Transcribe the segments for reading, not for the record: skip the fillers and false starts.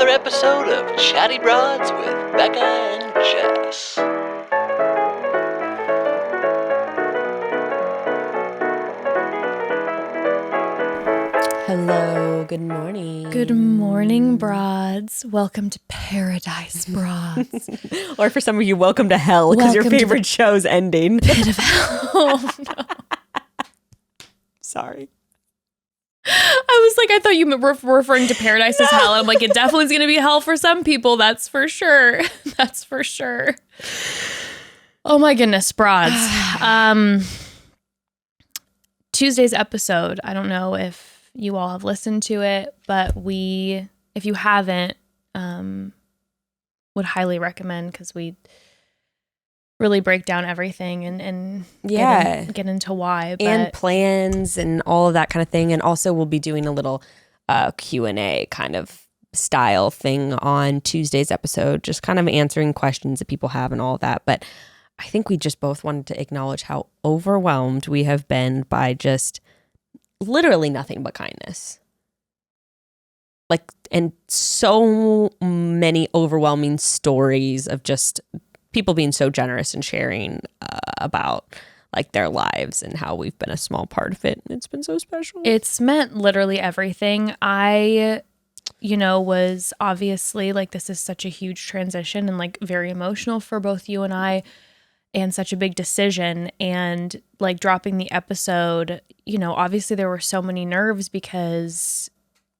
another episode of Chatty Broads with Becca and Jess. Hello, good morning. Good morning, broads. Welcome to Paradise, broads. Or for some of you, welcome to hell, because your Welcome to favorite show's ending. Pit of hell. Oh, no. Sorry. I thought you were referring to paradise as hell. I'm like, it definitely is going to be hell for some people. That's for sure. That's for sure. Oh my goodness, broads. Tuesday's episode, I don't know if you all have listened to it, but if you haven't, would highly recommend, because we really break down everything and get into why. But And plans and all of that kind of thing. And also we'll be doing a little Q&A kind of style thing on Tuesday's episode, just kind of answering questions that people have and all of that. But I think we just both wanted to acknowledge how overwhelmed we have been by just literally nothing but kindness. And so many overwhelming stories of just people being so generous and sharing about their lives and how we've been a small part of it. And it's been so special. it's meant literally everything. I was obviously this is such a huge transition and very emotional for both you and I, and such a big decision. And dropping the episode, obviously there were so many nerves because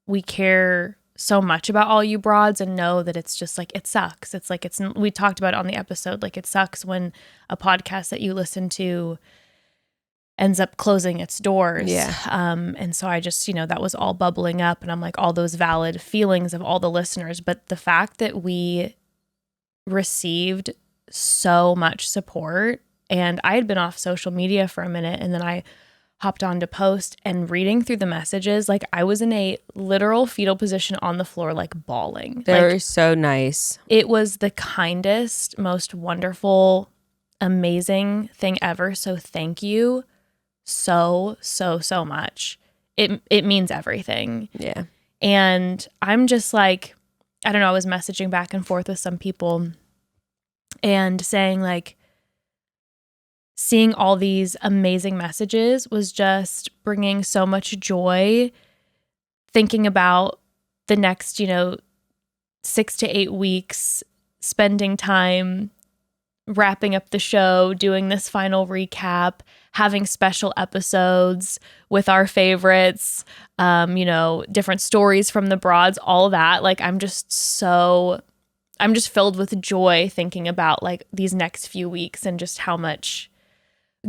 we care so much about all you broads and know that it's just it sucks. We talked about it on the episode, it sucks when a podcast that you listen to ends up closing its doors. Yeah. And so I just, that was all bubbling up, and I'm all those valid feelings of all the listeners. But the fact that we received so much support, and I had been off social media for a minute, and then I hopped on to post, and reading through the messages, I was in a literal fetal position on the floor, bawling. They're so nice. It was the kindest, most wonderful, amazing thing ever. So thank you so much. It means everything. Yeah. And I'm just I don't know, I was messaging back and forth with some people and saying seeing all these amazing messages was just bringing so much joy, thinking about the next, 6 to 8 weeks, spending time wrapping up the show, doing this final recap, having special episodes with our favorites, different stories from the broads, all of that. I'm just filled with joy thinking about these next few weeks and just how much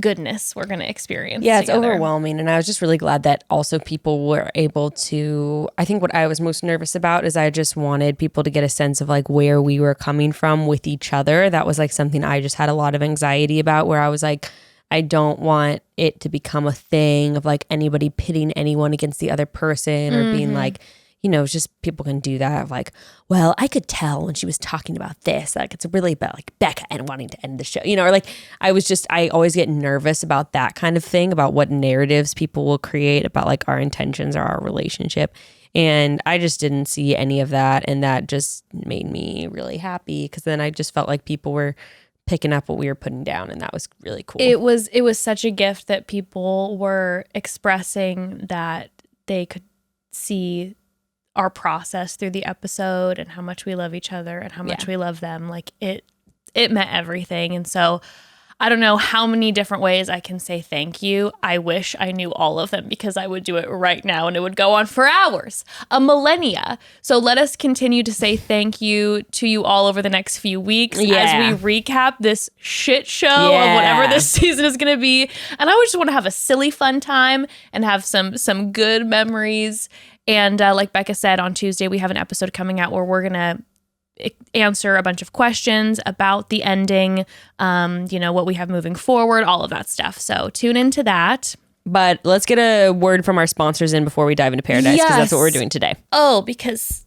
goodness we're going to experience. Yeah, it's together. overwhelming. And I was just really glad that also people were able to, I think what I was most nervous about is I just wanted people to get a sense of where we were coming from with each other. That was something I just had a lot of anxiety about, where I was I don't want it to become a thing of anybody pitting anyone against the other person, or being it's just people can do that of well, I could tell when she was talking about this, it's really about Becca and wanting to end the show, or I always get nervous about that kind of thing, about what narratives people will create about our intentions or our relationship. And I just didn't see any of that. And that just made me really happy, because then I just felt like people were picking up what we were putting down, and that was really cool. It was such a gift that people were expressing that they could see our process through the episode and how much we love each other and how much we love them. It meant everything. And so I don't know how many different ways I can say thank you. I wish I knew all of them, because I would do it right now and it would go on for hours, a millennia. So let us continue to say thank you to you all over the next few weeks as we recap this shit show of whatever this season is going to be. And I would just want to have a silly fun time and have some good memories. And like Becca said, on Tuesday, we have an episode coming out where we're going to answer a bunch of questions about the ending, what we have moving forward, all of that stuff. So tune into that. But let's get a word from our sponsors in before we dive into Paradise, because that's what we're doing today. Oh, because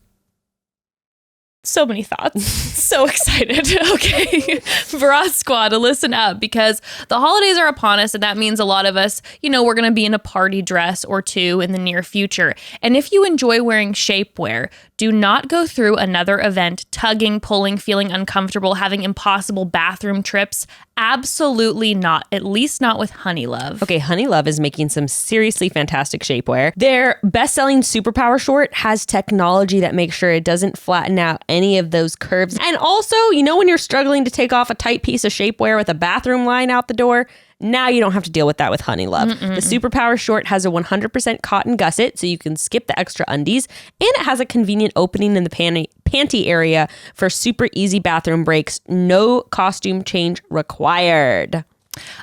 So many thoughts. So excited. Okay. Bra Squad, listen up, because the holidays are upon us, and that means a lot of us, we're going to be in a party dress or two in the near future. And if you enjoy wearing shapewear, do not go through another event tugging, pulling, feeling uncomfortable, having impossible bathroom trips. Absolutely not. At least not with Honeylove. Okay, Honeylove is making some seriously fantastic shapewear. Their best-selling Superpower short has technology that makes sure it doesn't flatten out any of those curves. And also, when you're struggling to take off a tight piece of shapewear with a bathroom line out the door, now you don't have to deal with that with Honeylove. The Superpower short has a 100% cotton gusset, so you can skip the extra undies, and it has a convenient opening in the panty area for super easy bathroom breaks. No costume change required.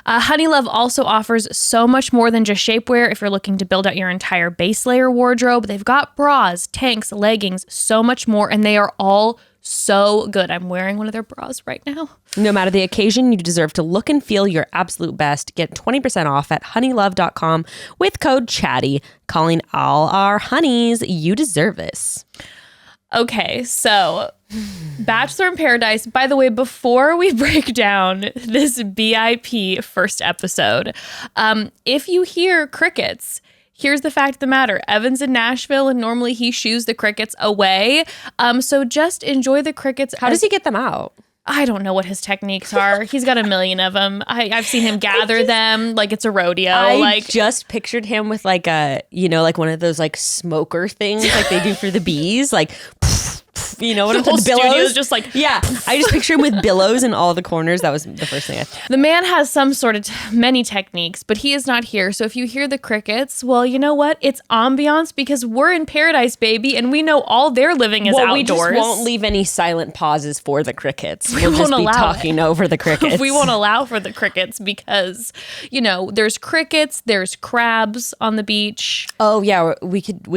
Honeylove also offers so much more than just shapewear. If you're looking to build out your entire base layer wardrobe, they've got bras, tanks, leggings, so much more, and they are all so good. I'm wearing one of their bras right now. No matter the occasion, you deserve to look and feel your absolute best. Get 20% off at honeylove.com with code CHATTY. Calling all our honeys, you deserve this. Okay, so Bachelor in Paradise. By the way, before we break down this BIP first episode, if you hear crickets, here's the fact of the matter. Evan's in Nashville, and normally he shoos the crickets away. So just enjoy the crickets. How does he get them out? I don't know what his techniques are. He's got a million of them. I've seen him gather them like it's a rodeo. I just pictured him with like a, like one of those like smoker things like they do for the bees. Like, what I'm whole talking about? studio's just like, yeah. I just picture him with billows in all the corners. That was the first thing I thought. The man has some sort of many techniques, but he is not here. So if you hear the crickets, well, you know what? It's ambiance, because we're in paradise, baby, and we know all they're living is outdoors. We just won't leave any silent pauses for the crickets. We'll just be talking over the crickets. We won't allow for the crickets because, there's crickets, there's crabs on the beach. Oh yeah, we could do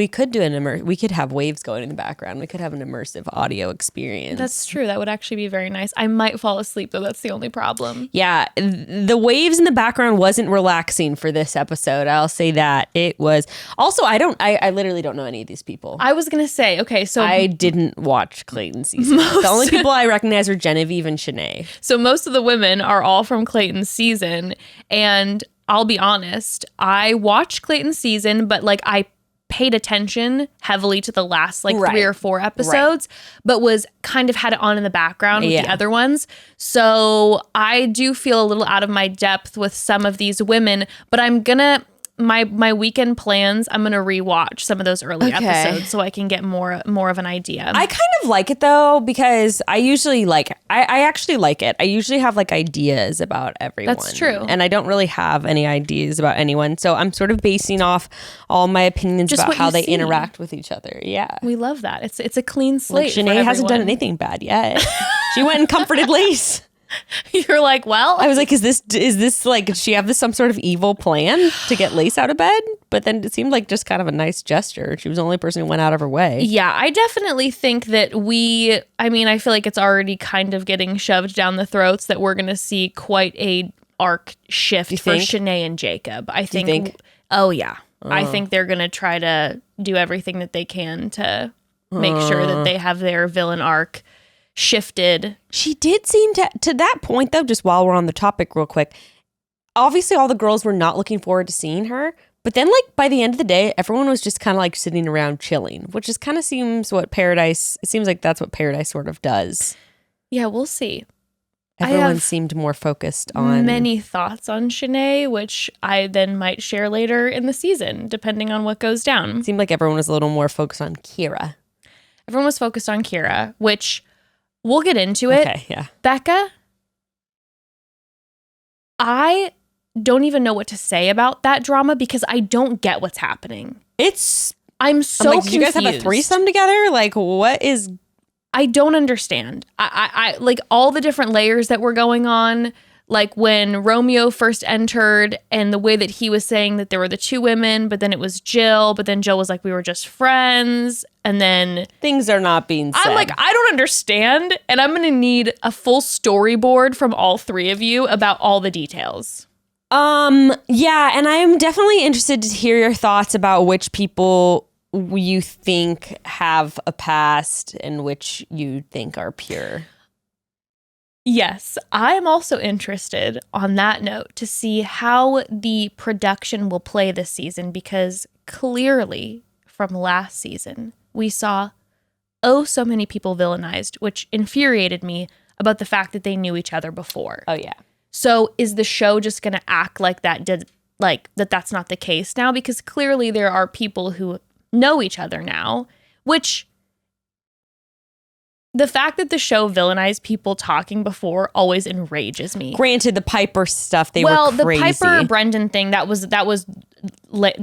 we could have waves going in the background. We could have an immersive audio experience. That's true. That would actually be very nice. I might fall asleep though. That's the only problem. Yeah, the waves in the background wasn't relaxing for this episode. I'll say that. It was. Also, I literally don't know any of these people. I was gonna say, okay, so I didn't watch Clayton's season. The only people I recognize were Genevieve and Shanae. So most of the women are all from Clayton's season, and I'll be honest, I watched Clayton's season, but I paid attention heavily to the last 3 or 4 episodes, but was kind of had it on in the background with the other ones. So I do feel a little out of my depth with some of these women, but I'm gonna my weekend plans, I'm gonna rewatch some of those early episodes so I can get more of an idea. I kind of like it though, because I usually I actually like it. I usually have ideas about everyone. That's true. And I don't really have any ideas about anyone. So I'm sort of basing off all my opinions about how they interact with each other. Yeah. We love that. It's a clean slate. Shanae hasn't done anything bad yet. She went and comforted Lace. You're like, well, I was like, is this does she have some sort of evil plan to get Lace out of bed? But then it seemed like just kind of a nice gesture. She was the only person who went out of her way. Yeah, I definitely think that I feel like it's already kind of getting shoved down the throats that we're going to see quite a arc shift for Shanae and Jacob. I think. Oh yeah. I think they're going to try to do everything that they can to make sure that they have their villain arc shifted. She did seem to that point though, just while we're on the topic real quick, obviously all the girls were not looking forward to seeing her, but then by the end of the day everyone was just kind of sitting around chilling, which is kind of seems like that's what Paradise sort of does. Yeah, we'll see. Everyone seemed more focused on many thoughts on Shanae, which I then might share later in the season depending on what goes down. It seemed like everyone was a little more focused on Kira. Everyone was focused on Kira, which we'll get into it. Okay, yeah. Becca, I don't even know what to say about that drama because I don't get what's happening. I'm so confused. Did you guys have a threesome together? What is... I don't understand. I all the different layers that were going on. When Romeo first entered and the way that he was saying that there were the 2 women, but then it was Jill, but then Jill was like, we were just friends. And then things are not being said. I'm like, I don't understand. And I'm going to need a full storyboard from all 3 of you about all the details. Yeah. And I am definitely interested to hear your thoughts about which people you think have a past and which you think are pure. Yes, I'm also interested on that note to see how the production will play this season, because clearly from last season, we saw so many people villainized, which infuriated me about the fact that they knew each other before. Oh, yeah. So is the show just going to act like that's not the case now? Because clearly there are people who know each other now, which the fact that the show villainized people talking before always enrages me. Granted, the Piper stuff, they were crazy. The Piper Brendan thing, that was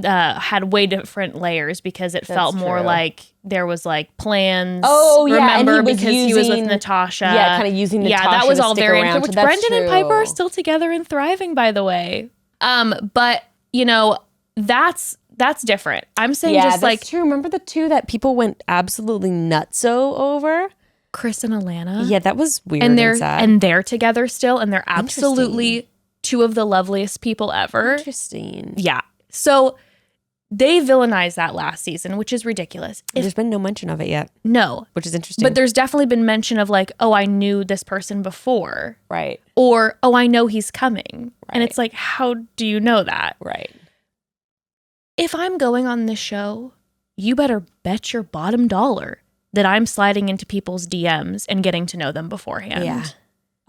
had way different layers, because it felt more like there was like plans. Oh, yeah. Remember, and because he was with Natasha. Yeah, kind of using Natasha. Yeah, that was all very around, which Brendan and Piper are still together and thriving, by the way. But you know, that's different. I'm saying just like true. Remember the two that people went absolutely nutso over? Chris and Alana. Yeah, that was weird and sad. they're together still, and they're absolutely two of the loveliest people ever. Interesting. Yeah. So they villainized that last season, which is ridiculous. There's been no mention of it yet. No. Which is interesting. But there's definitely been mention of like, oh, I knew this person before. Right. Or, oh, I know he's coming. Right. And it's like, how do you know that? Right. If I'm going on this show, you better bet your bottom dollar that I'm sliding into people's DMs and getting to know them beforehand. Yeah.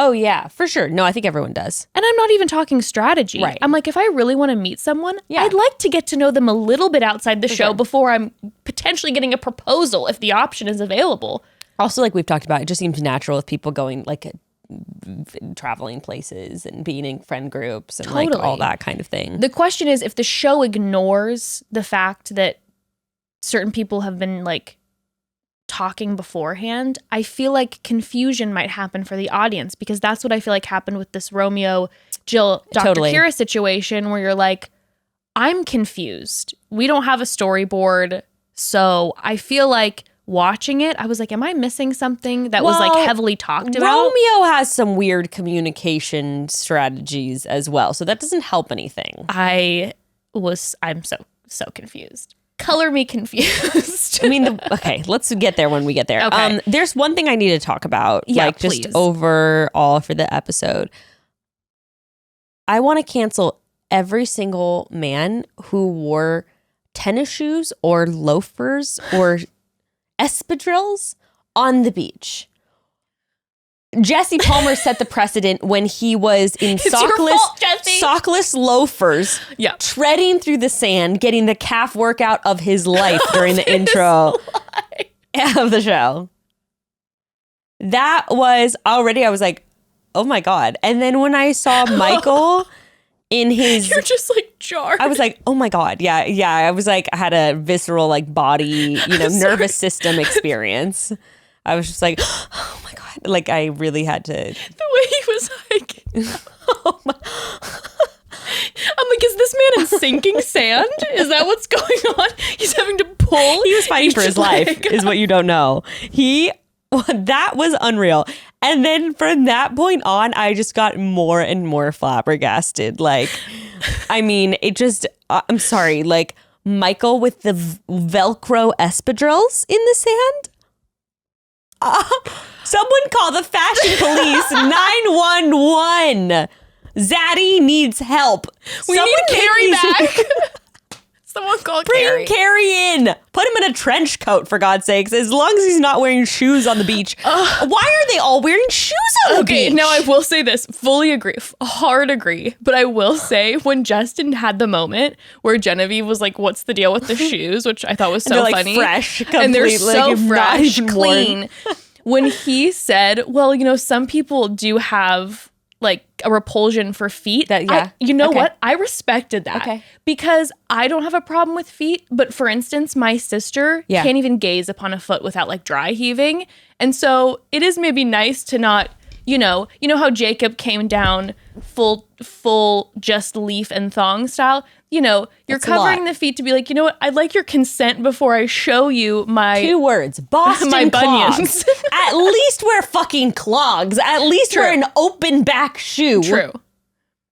Oh, yeah, for sure. No, I think everyone does. And I'm not even talking strategy. Right. I'm like, if I really want to meet someone, Yeah. I'd like to get to know them a little bit outside the show before I'm potentially getting a proposal if the option is available. Also, like we've talked about, it just seems natural with people going like traveling places and being in friend groups and like all that kind of thing. The question is, if the show ignores the fact that certain people have been like talking beforehand, I feel like confusion might happen for the audience, because that's what I feel like happened with this Romeo, Jill, Dr. Kira situation, where you're like, I'm confused. We don't have a storyboard. So I feel like watching it, I was like, am I missing something that was like heavily talked about? Romeo has some weird communication strategies as well. So that doesn't help anything. I'm so confused. Color me confused. I mean, okay, let's get there when we get there. Okay. There's one thing I need to talk about, just please. overall for the episode. I want to cancel every single man who wore tennis shoes or loafers or espadrilles on the beach. Jesse Palmer set the precedent when he was in sockless loafers, treading through the sand, getting the calf workout of his life during the intro of the show. That was already, I was like, oh my God. And then when I saw Michael in his... You're just like jarred. I was like, oh my God. Yeah. I was like, I had a visceral like body, nervous system experience. I was just like, oh my God. Like, I really had to. The way he was like, oh my. I'm like, is this man in sinking sand? Is that what's going on? He's having to pull. He was fighting for his life, is what you don't know. That was unreal. And then from that point on, I just got more and more flabbergasted. Like, I mean, it just, I'm sorry, like Michael with the Velcro espadrilles in the sand. Someone call the fashion police 911. Zaddy needs help. We need Carrie back. Someone call Carrie. Bring Carrie in. Put him in a trench coat, for God's sakes. As long as he's not wearing shoes on the beach. Why are they all wearing shoes on the beach? Okay, now I will say this. Fully agree. Hard agree. But I will say, when Justin had the moment where Genevieve was like, what's the deal with the shoes? Which I thought was so funny. Fresh. And they're so fresh, clean. When he said, well, some people do have like a repulsion for feet. What? I respected that. Okay. Because I don't have a problem with feet. But for instance, my sister can't even gaze upon a foot without like dry heaving. And so it is maybe nice to not, you know how Jacob came down full just leaf and thong style. You're That's covering the feet to be like, you know what? I'd like your consent before I show you my 2 words. Boston my clogs. bunions. At least wear fucking clogs. At least wear an open back shoe. True.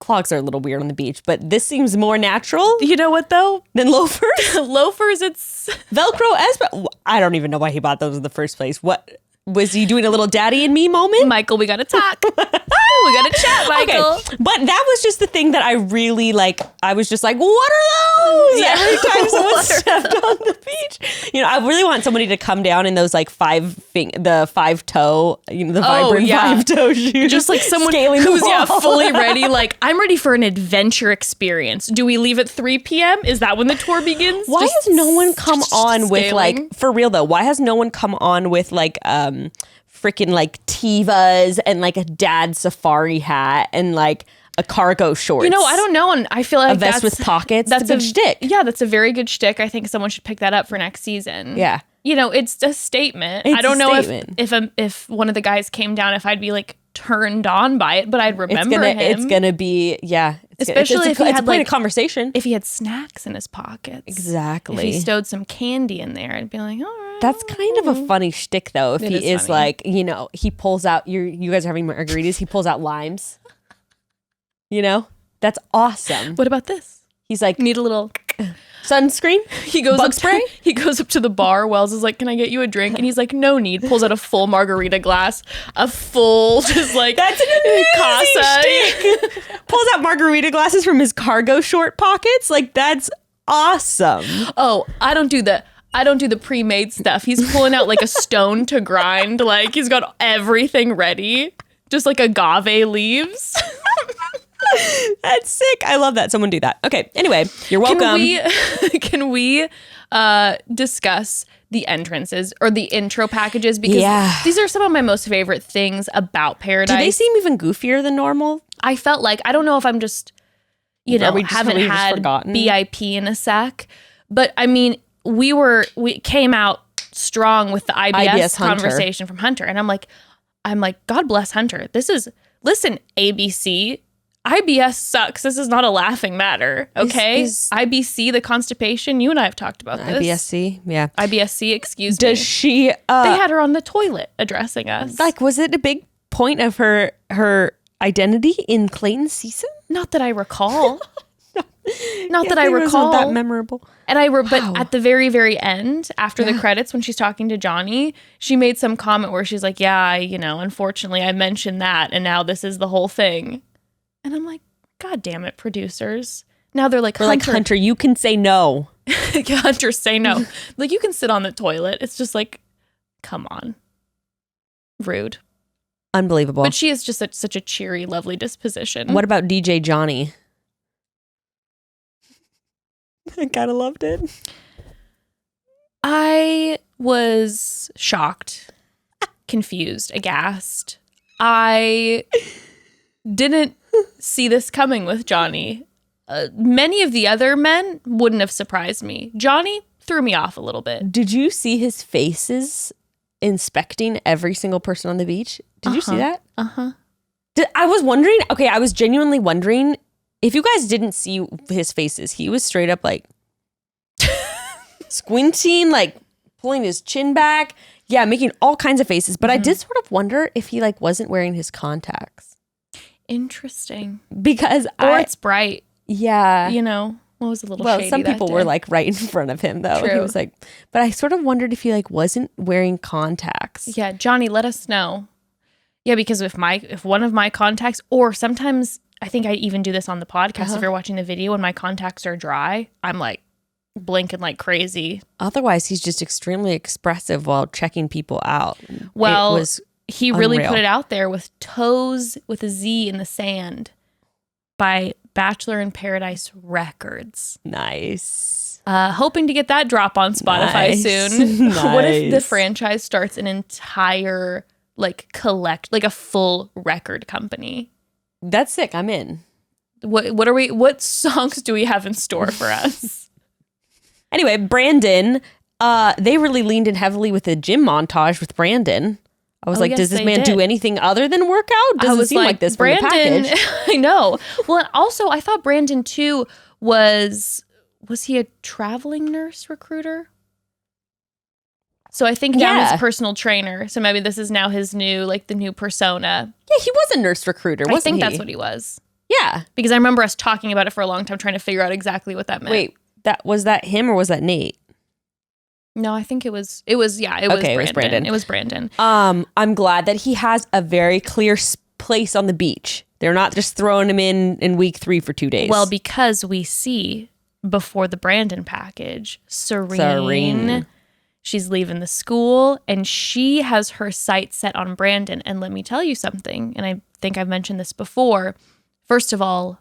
clogs are a little weird on the beach, but this seems more natural You know what though? than loafers. Loafers, it's Velcro I don't even know why he bought those in the first place. What was he doing? A little daddy and me moment? Michael, we gotta talk. We gotta chat, Michael. Okay. But that was just the thing that I really like. I was just like, what are those? Yeah. Every time someone stepped on the beach. You know, I really want somebody to come down in those like the 5-toe, you know, the vibrant 5-toe shoes. Just like someone scaling who's the wall. fully ready. Like, I'm ready for an adventure experience. Do we leave at 3 p.m.? Is that when the tour begins? Why has no one come on with scaling? like, for real though, why has no one come on with like freaking like Tevas and like a dad safari hat and like a cargo shorts? You know, I don't know, and I feel like a vest with pockets. That's a good shtick. Yeah, that's a very good shtick. I think someone should pick that up for next season. Yeah. You know, it's a statement. It's I don't a know statement. if one of the guys came down, if I'd be like turned on by it, but I'd remember him. It's gonna be Especially if he had a point like of conversation. if he had snacks in his pockets. Exactly. If he stowed some candy in there, I'd be like, all right. That's kind of a funny shtick though. If It he is is funny. like, you know, he pulls out you guys are having margaritas, he pulls out limes. You know? That's awesome. What about this? He's like, Need a little. sunscreen? He goes Bug up spray? He goes up to the bar. Wells is like, "Can I get you a drink?" And he's like, "No need." Pulls out a full margarita glass, a full just like That's an amazing casa. shtick. Pulls out margarita glasses from his cargo short pockets. Like, that's awesome. Oh, I don't do the pre-made stuff. He's pulling out like a stone to grind. Like he's got everything ready, just like agave leaves. That's sick. I love that. Someone do that. Okay. Anyway, you're welcome. Can we discuss the entrances or the intro packages? Because these are some of my most favorite things about Paradise. Do they seem even goofier than normal? I felt like, I don't know if I'm just, haven't had forgotten? BIP in a sec, but I mean, we came out strong with the IBS Hunter. conversation from Hunter. And I'm like, God bless Hunter. Listen, ABC, IBS sucks. This is not a laughing matter. Okay. Is IBC, the constipation. You and I have talked about this. IBSC? Yeah. IBSC, excuse Does me. she, They had her on the toilet addressing us. like, was it a big point of her identity in Clayton's season? Not that I recall. Not that I It was recall. not that memorable. And but at the very, very end, after the credits, when she's talking to Johnny, she made some comment where she's like, "Yeah, unfortunately, I mentioned that, and now this is the whole thing." And I'm like, God damn it, producers! Now they're like, Hunter, you can say no. Hunter, say no. Like, you can sit on the toilet. It's just like, come on, rude. Unbelievable. But she is just such a cheery, lovely disposition. What about DJ Johnny? I kind of loved it. I was shocked, confused, aghast. I didn't see this coming with Johnny. Many of the other men wouldn't have surprised me. Johnny threw me off a little bit. Did you see his faces inspecting every single person on the beach? Did you see that? Uh-huh. I was wondering, I was genuinely wondering if you guys didn't see his faces. He was straight up like squinting, like pulling his chin back. Yeah, making all kinds of faces. But I did sort of wonder if he like wasn't wearing his contacts. Interesting. Because it's bright. Yeah. What was a little shady some that people day. were like right in front of him though. True. He was like, but I sort of wondered if he like wasn't wearing contacts. Yeah, Johnny, let us know. Yeah, because if one of my contacts, or sometimes I think I even do this on the podcast, if you're watching the video and my contacts are dry, I'm like blinking like crazy. Otherwise, he's just extremely expressive while checking people out. Well, it was he really unreal. put it out there with Toes with a Z in the Sand by Bachelor in Paradise Records. Nice. Hoping to get that drop on Spotify Nice. soon. What if the Nice. franchise starts an entire a full record company? That's sick. I'm in. What songs do we have in store for us? Anyway, Brandon, they really leaned in heavily with the gym montage with Brandon. I was like, yes, does this they man did. do anything other than work out? Doesn't seem like this from the Brandon, package. I know. Well, and also I thought Brandon too was he a traveling nurse recruiter? So I think now Yeah. his personal trainer. So maybe this is now his new, the new persona. Yeah, he was a nurse recruiter, wasn't I think he? that's what he was. Yeah. Because I remember us talking about it for a long time, trying to figure out exactly what that meant. Wait, was that him or was that Nate? No, I think it was Brandon. It was Brandon. It was Brandon. I'm glad that he has a very clear place on the beach. They're not just throwing him in week 3 for 2 days. Well, because we see before the Brandon package, Serene. She's leaving the school and she has her sights set on Brandon. And let me tell you something, and I think I've mentioned this before. First of all,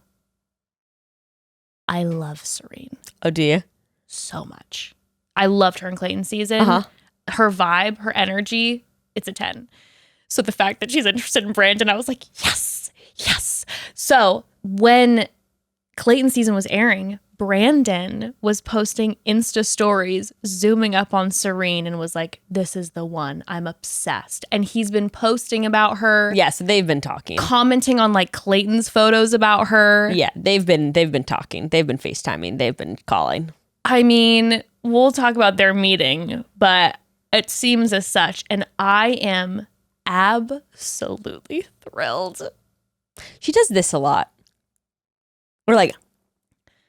I love Serene. Oh, do you? So much. I loved her in Clayton season. Her vibe, her energy, it's a 10. So the fact that she's interested in Brandon, I was like, yes, yes. So when Clayton season was airing, Brandon was posting Insta stories, zooming up on Serene and was like, this is the one. I'm obsessed. And he's been posting about her. Yes, they've been talking. Commenting on like Clayton's photos about her. Yeah, they've been talking. They've been FaceTiming. They've been calling. I mean, we'll talk about their meeting, but it seems as such. And I am absolutely thrilled. She does this a lot. We're like,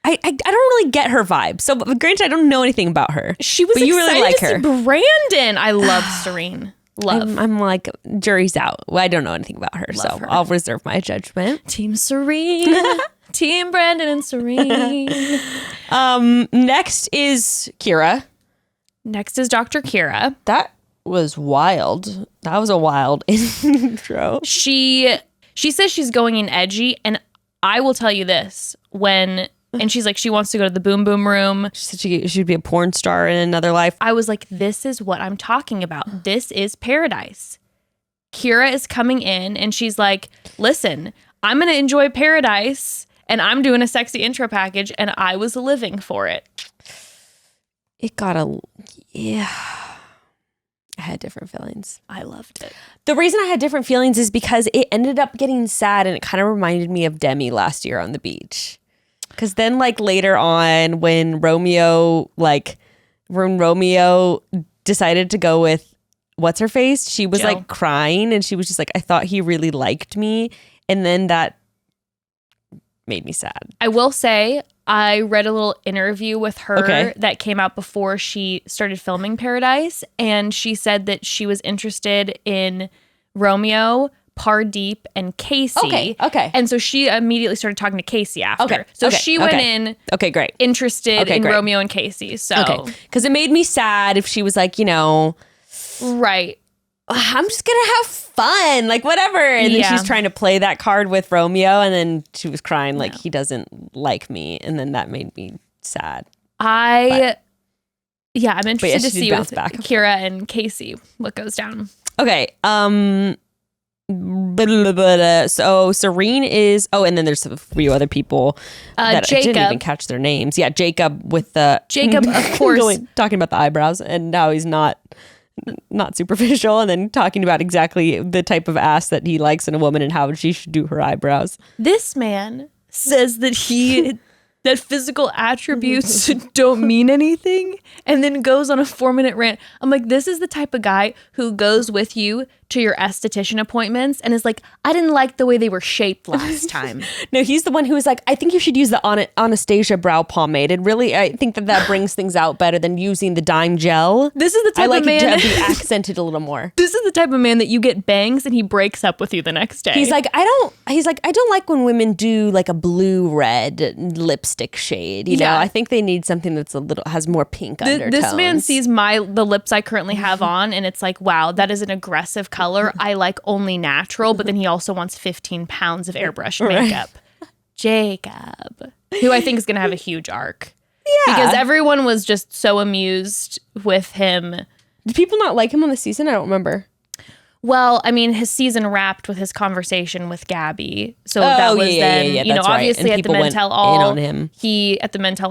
I don't really get her vibe. So granted, I don't know anything about her. She was but you really like to her. See Brandon. I love Serene. Love. I'm like, jury's out. Well, I don't know anything about her, Love so her. I'll reserve my judgment. Team Serene. Team Brandon and Serene. Next is Kira. Next is Dr. Kira. That was wild. That was a wild intro. She says she's going in edgy, and I will tell you this, and she's like, she wants to go to the boom boom room. She said she'd be a porn star in another life. I was like, this is what I'm talking about. This is paradise. Kira is coming in and she's like, listen, I'm going to enjoy paradise and I'm doing a sexy intro package and I was living for it. Yeah. I had different feelings. I loved it. The reason I had different feelings is because it ended up getting sad and it kind of reminded me of Demi last year on the beach. Because then like later on when Romeo decided to go with what's her face, she was Jill. like crying and she was just like, I thought he really liked me. And then that made me sad. I will say I read a little interview with her that came out before she started filming Paradise. And she said that she was interested in Romeo, Pardeep, and Casey. Okay. And so she immediately started talking to Casey after. So she went in great. interested in Romeo and Casey. So because it made me sad if she was like, right. I'm just gonna have fun, like whatever. And then she's trying to play that card with Romeo, and then she was crying like he doesn't like me, and then that made me sad. I'm interested to see with back. Kira and Casey what goes down. Okay. So Serene is and then there's a few other people that Jacob. I didn't even catch their names. Yeah, Jacob of course talking about the eyebrows and now he's not superficial, and then talking about exactly the type of ass that he likes in a woman and how she should do her eyebrows. This man says that that physical attributes don't mean anything, and then goes on a 4-minute rant. I'm like, this is the type of guy who goes with you to your esthetician appointments and is like, I didn't like the way they were shaped last time. No, he's the one who was like, I think you should use the Anastasia brow pomade. And really, I think that brings things out better than using the dime gel. This is the type of man it to be accented a little more. This is the type of man that you get bangs and he breaks up with you the next day. He's like, I don't like when women do like a blue red lipstick shade. You know, I think they need something that's has more pink undertones. This man sees the lips I currently have on, and it's like, wow, that is an aggressive color. I like only natural, but then he also wants 15 pounds of airbrush makeup. Jacob, who I think is going to have a huge arc. Yeah. Because everyone was just so amused with him. Did people not like him on the season? I don't remember. Well, I mean, his season wrapped with his conversation with Gabby. So that was obviously at the Men Tell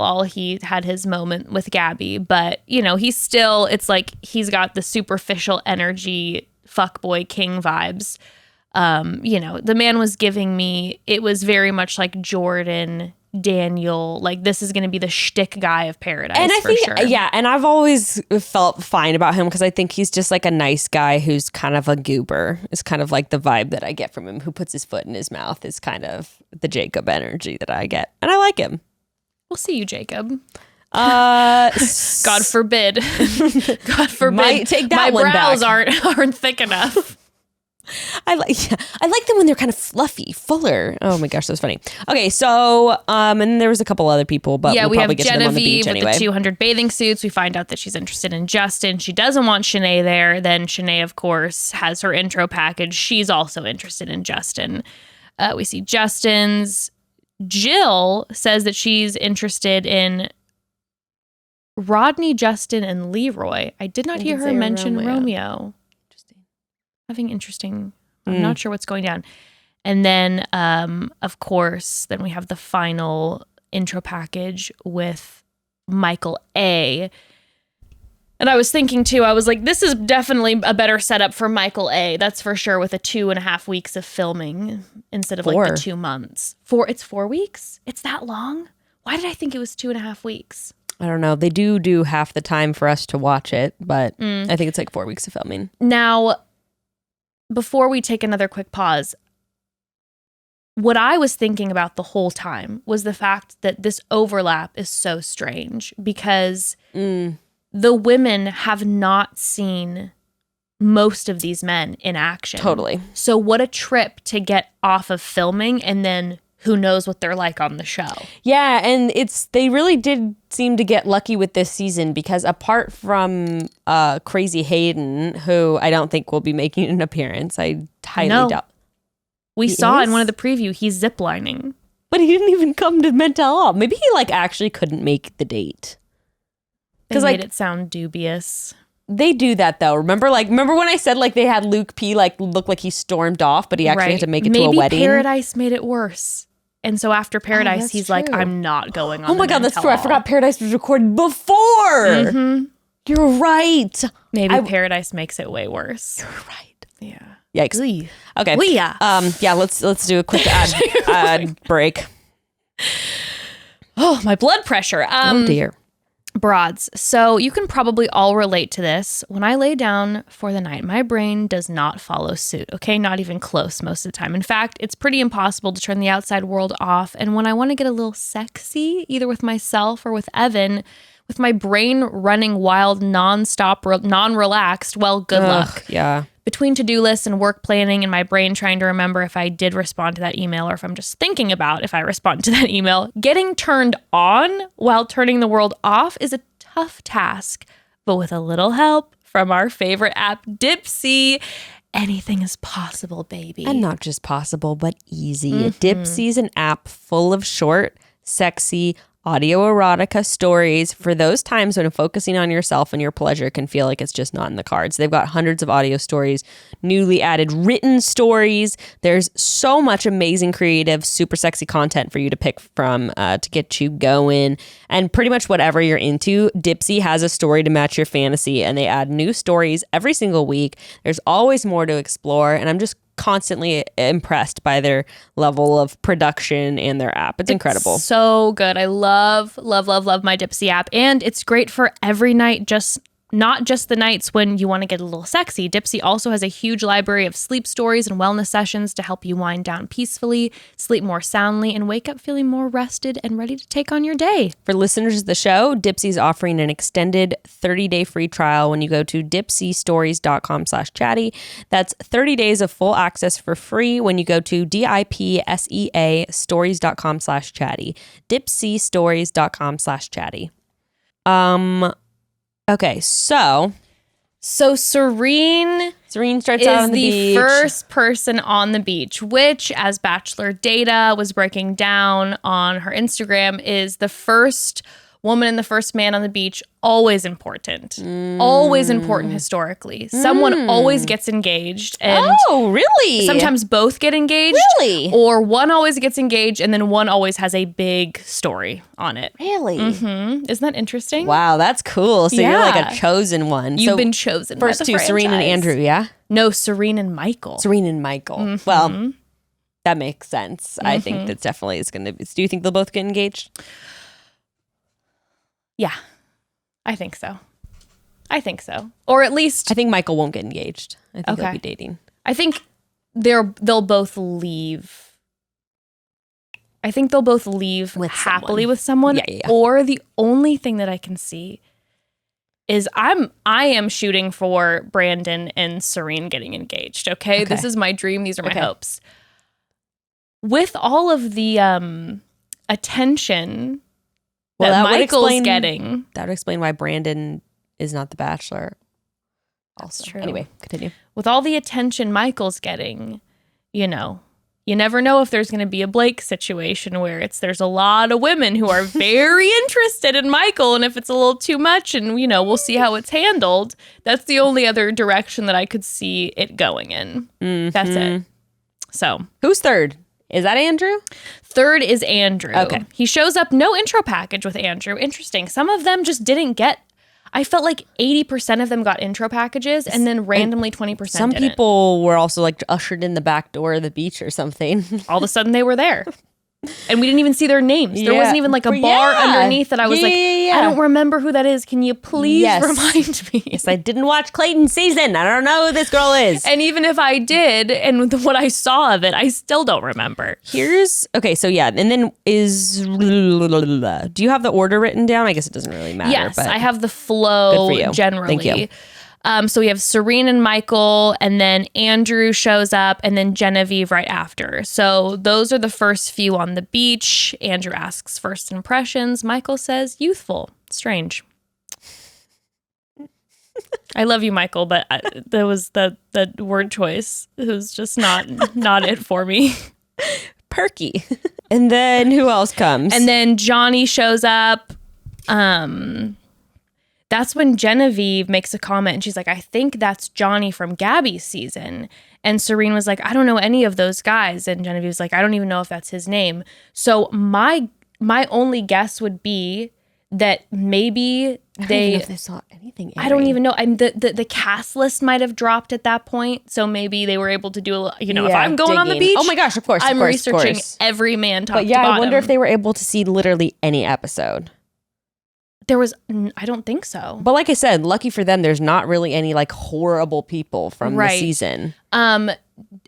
All, he had his moment with Gabby, but he's still, it's like he's got the superficial energy, fuckboy king vibes. The man was giving me, it was very much like Jordan Daniel, like this is going to be the shtick guy of Paradise, and I for think, sure. yeah, and I've always felt fine about him because I think he's just like a nice guy who's kind of a goober. It's kind of like the vibe that I get from him. Who puts his foot in his mouth is kind of the Jacob energy that I get, and I like him. We'll see you, Jacob. God forbid. God forbid. Might take that my one brows back. aren't thick enough. I like them when they're kind of fluffy, fuller. Oh my gosh, that was funny. Okay, so and there was a couple other people, but Yeah, we'll we probably have get to them on the Genevieve beach with anyway. the 200 bathing suits. We find out that she's interested in Justin. She doesn't want Shanae there. Then Shanae, of course, has her intro package. She's also interested in Justin. We see Justin's. Jill says that she's interested in Rodney, Justin, and Leroy. I did not hear her mention Romeo. Having interesting. I'm not sure what's going down. And then, of course, then we have the final intro package with Michael A. And I was thinking too, I was like, this is definitely a better setup for Michael A. That's for sure, with a 2.5 weeks of filming instead of like the 2 months. It's 4 weeks? It's that long? Why did I think it was 2.5 weeks? I don't know. They do half the time for us to watch it, but I think it's like 4 weeks of filming. Now, before we take another quick pause, what I was thinking about the whole time was the fact that this overlap is so strange because the women have not seen most of these men in action. Totally. So what a trip to get off of filming and then who knows what they're like on the show. Yeah, and they really did seem to get lucky with this season because apart from Crazy Hayden, who I don't think will be making an appearance, I highly doubt. We saw in one of the preview, he's ziplining. But he didn't even come to Mental. Maybe he like actually couldn't make the date. They made it sound dubious. They do that though. Remember when I said like they had Luke P like look like he stormed off, but he actually had to make it to a wedding? Maybe Paradise made it worse. And so after Paradise, he's true. like, I'm not going on. Oh my God, that's true. I forgot Paradise was recorded before. You're right. Maybe Paradise makes it way worse. You're right. Yeah. Yikes. Okay. Yeah. Let's do a quick ad break. Oh, my blood pressure. Oh dear. Broads. So you can probably all relate to this. When I lay down for the night, my brain does not follow suit, okay? Not even close most of the time. In fact, it's pretty impossible to turn the outside world off. And when I want to get a little sexy, either with myself or with Evan, with my brain running wild, nonstop, non-relaxed, well, good luck. Yeah. Between to-do lists and work planning and my brain trying to remember if I did respond to that email or if I'm just thinking about if I respond to that email, getting turned on while turning the world off is a tough task. But with a little help from our favorite app, Dipsea, anything is possible, baby. And not just possible, but easy. Dipsea's an app full of short, sexy, audio erotica stories for those times when focusing on yourself and your pleasure can feel like it's just not in the cards. They've got hundreds of audio stories, newly added written stories. There's so much amazing, creative, super sexy content for you to pick from to get you going. And pretty much whatever you're into, Dipsea has a story to match your fantasy, and they add new stories every single week. There's always more to explore, and I'm just constantly impressed by their level of production and their app. It's incredible. So good. I love my Dipsea app. And it's great for every night, not just the nights when you want to get a little sexy. Dipsea also has a huge library of sleep stories and wellness sessions to help you wind down peacefully, sleep more soundly, and wake up feeling more rested and ready to take on your day. For listeners of the show, Dipsea is offering an extended 30-day free trial when you go to dipseastories.com/chatty. That's 30 days of full access for free when you go to DIPSEA stories.com/chatty. dipseastories.com/chatty. Okay, so Serene starts out on the beach. First person on the beach, which, as Bachelor Data was breaking down on her Instagram, is the first woman and the first man on the beach. Always important. Always important historically. Someone always gets engaged. And oh, really? sometimes both get engaged. Really? Or one always gets engaged and then one always has a big story on it. Really? Isn't that interesting? Wow, that's cool. So you're like a chosen one. You've so been chosen. First by the two, Serene and franchise. Andrew, yeah? No, Serene and Michael. Serene and Michael. Well, That makes sense. I think that definitely is going to be. Do you think they'll both get engaged? Yeah, I think so. Or at least I think Michael won't get engaged. I think they'll be dating. I think they'll both leave. I think they'll both leave happily with someone. Yeah. Or the only thing that I can see is I am shooting for Brandon and Serene getting engaged. Okay? This is my dream. These are my hopes. With all of the attention that Michael's getting. That would explain why Brandon is not the Bachelor. That's true. Anyway, continue. With all the attention Michael's getting, you never know if there's going to be a Blake situation where there's a lot of women who are very interested in Michael, and if it's a little too much, and we'll see how it's handled. That's the only other direction that I could see it going in. That's it. So, who's third? Is that Andrew? Third is Andrew. Okay. He shows up, no intro package with Andrew. Interesting. Some of them just didn't get. I felt like 80% of them got intro packages, and then randomly 20% Some didn't. people were also like ushered in the back door of the beach or something. All of a sudden they were there. And we didn't even see their names. There wasn't even like a bar underneath that I was I don't remember who that is. Can you please remind me? Yes, I didn't watch Clayton's season. I don't know who this girl is. And even if I did, and what I saw of it, I still don't remember. And then do you have the order written down? I guess it doesn't really matter. Yes, but I have the flow good for you. generally. Thank you. So we have Serene and Michael, and then Andrew shows up, and then Genevieve right after. So those are the first few on the beach. Andrew asks first impressions. Michael says youthful. Strange. I love you, Michael, but there was the word choice. It was just not it for me. Perky. And then who else comes? And then Johnny shows up. That's when Genevieve makes a comment and she's like, I think that's Johnny from Gabby's season. And Serene was like, I don't know any of those guys. And Genevieve's like, I don't even know if that's his name. So my only guess would be that maybe I don't even know if they saw anything. I don't even know. The cast list might have dropped at that point. So maybe they were able to do if I'm going on the beach. Oh my gosh, of course. I'm researching every man top to bottom. I wonder if they were able to see literally any episode. There was, I don't think so. But like I said, lucky for them, there's not really any like horrible people from the season. And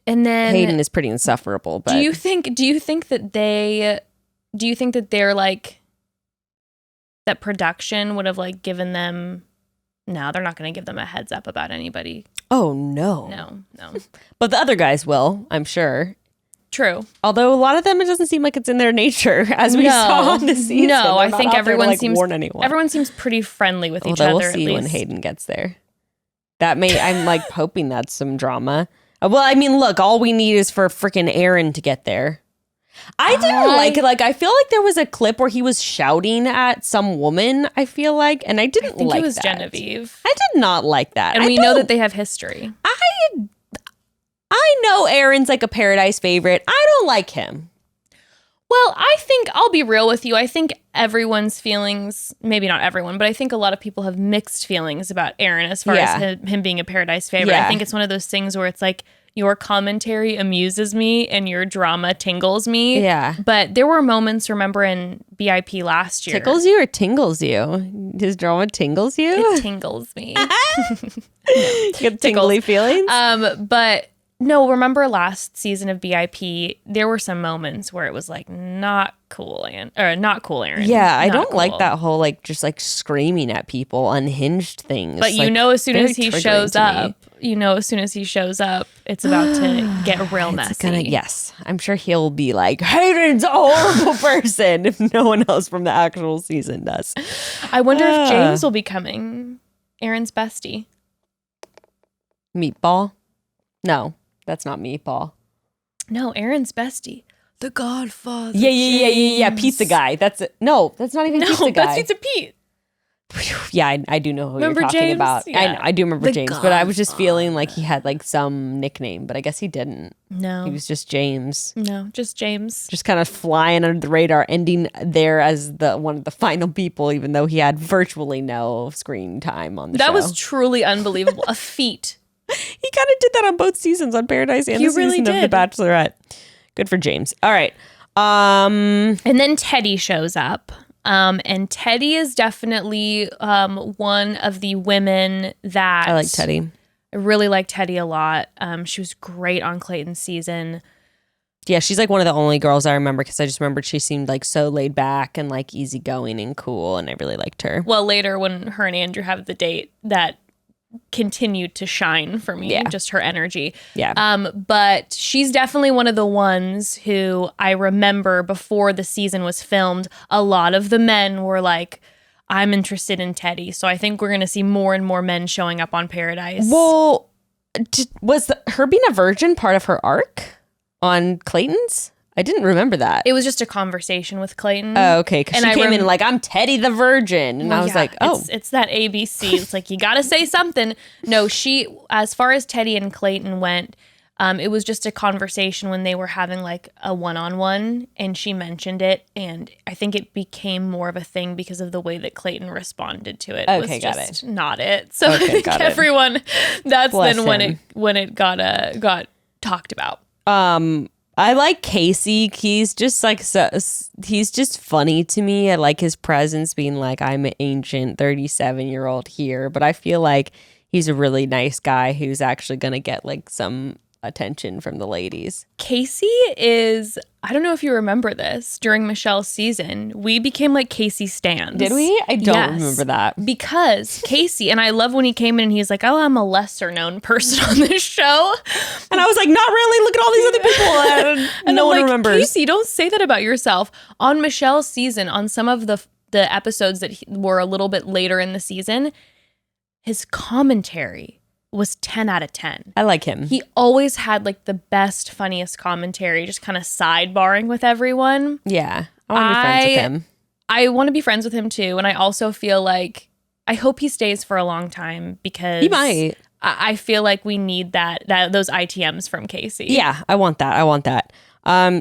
then Hayden is pretty insufferable. But do you think that they're like, that production would have like given them? No, they're not going to give them a heads up about anybody. Oh no, no. But the other guys will, I'm sure. True. Although a lot of them, it doesn't seem like it's in their nature, as we saw on the season. No, I think everyone everyone seems pretty friendly with each other. We'll see when Hayden gets there. I'm like hoping that's some drama. Well, I mean, look, all we need is for freaking Aaron to get there. I didn't like it. Like, I feel like there was a clip where he was shouting at some woman, I feel like, and I didn't like that. I think it was Genevieve. I did not like that. And we know that they have history. I know Aaron's like a Paradise favorite. I don't like him. Well, I think, I'll be real with you. I think everyone's feelings, maybe not everyone, but I think a lot of people have mixed feelings about Aaron as far as him being a Paradise favorite. I think it's one of those things where it's like, your commentary amuses me and your drama tingles me. Yeah. But there were moments, remember, in BIP last year. Tickles you or tingles you? His drama tingles you? It tingles me. You get tingly feelings? But no, remember last season of BIP, there were some moments where it was like, not cool, Aaron. Yeah, I don't like that whole like just like screaming at people, unhinged things. But like, as soon as he shows up, it's about to get real messy. Yes, I'm sure he'll be like, Hayden's a horrible person if no one else from the actual season does. I wonder if James will be coming. Aaron's bestie. Meatball? No. That's not Meatball. No, Aaron's bestie. The Godfather. Yeah. Pizza guy. That's it. No, that's not even Pizza guy. That's Pizza Pete. Yeah, I do know who you're talking James? about. Yeah. I do remember James, Godfather. but I was just feeling like he had like some nickname, but I guess he didn't. No. He was just James. No, just James. Just kind of flying under the radar, ending there as one of the final people, even though he had virtually no screen time on the show. That was truly unbelievable. A feat. He kind of did that on both seasons, on Paradise and the really season of The Bachelorette. Good for James. All right. And then Teddy shows up. And Teddy is definitely one of the women that I like Teddy. I really like Teddy a lot. She was great on Clayton's season. Yeah, she's like one of the only girls I remember because I just remembered she seemed like so laid back and like easygoing and cool, and I really liked her. Well, later when her and Andrew have the date, that continued to shine for me, just her energy. Yeah. But she's definitely one of the ones who I remember before the season was filmed, a lot of the men were like, I'm interested in Teddy. So I think we're going to see more and more men showing up on Paradise. Well, was her being a virgin part of her arc on Clayton's? I didn't remember that. It was just a conversation with Clayton. Oh, okay. Because she came in like, I'm Teddy the Virgin. And I was like, oh. It's that ABC. It's like, you got to say something. No, as far as Teddy and Clayton went, it was just a conversation when they were having like a one-on-one, and she mentioned it. And I think it became more of a thing because of the way that Clayton responded to it. Okay, was got just it. Not it. So I think everyone, that's Bless then him. when it got talked about. I like Casey. He's just like he's just funny to me. I like his presence, being like, I'm an ancient 37-year-old here, but I feel like he's a really nice guy who's actually gonna get like some attention from the ladies. Casey is, I don't know if you remember this, during Michelle's season, we became like Casey stans. Did we? I don't remember that. Because Casey, and I love when he came in and he's like, oh, I'm a lesser known person on this show. And I was like, not really. Look at all these other people. And no one remembers. Casey, don't say that about yourself. On Michelle's season, on some of the episodes that were a little bit later in the season, his commentary was 10 out of 10. I like him. He always had like the best, funniest commentary, just kind of sidebarring with everyone. Yeah. I want to be friends with him. I want to be friends with him too. And I also feel like, I hope he stays for a long time because he might. I feel like we need those ITMs from Casey. Yeah, I want that.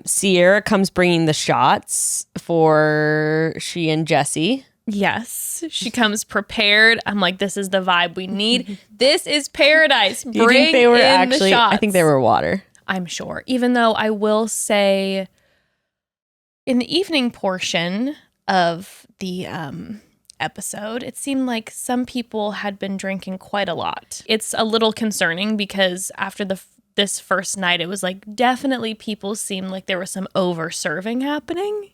Sierra comes bringing the shots for she and Jesse. Yes, she comes prepared. I'm like, this is the vibe we need. This is Paradise. Do you think they were the shots. I think they were water. I'm sure. Even though I will say, in the evening portion of the episode, it seemed like some people had been drinking quite a lot. It's a little concerning because after this first night, it was like definitely people seemed like there was some over serving happening.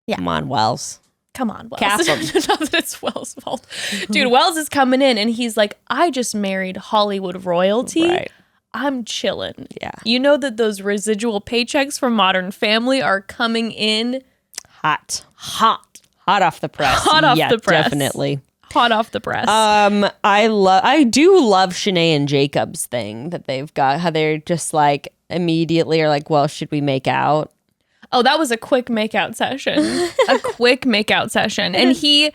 Yeah. Come on, Wells. Come on, Wells. Cap 'em. Not that it's Wells' fault. Dude, Wells is coming in and he's like, I just married Hollywood royalty. Right. I'm chilling. Yeah. You know that those residual paychecks from Modern Family are coming in Hot off the press. Hot off the press. Definitely. Hot off the press. I do love Shanae and Jacob's thing that they've got, how they're just like immediately are like, well, should we make out? Oh, that was a quick makeout session. And he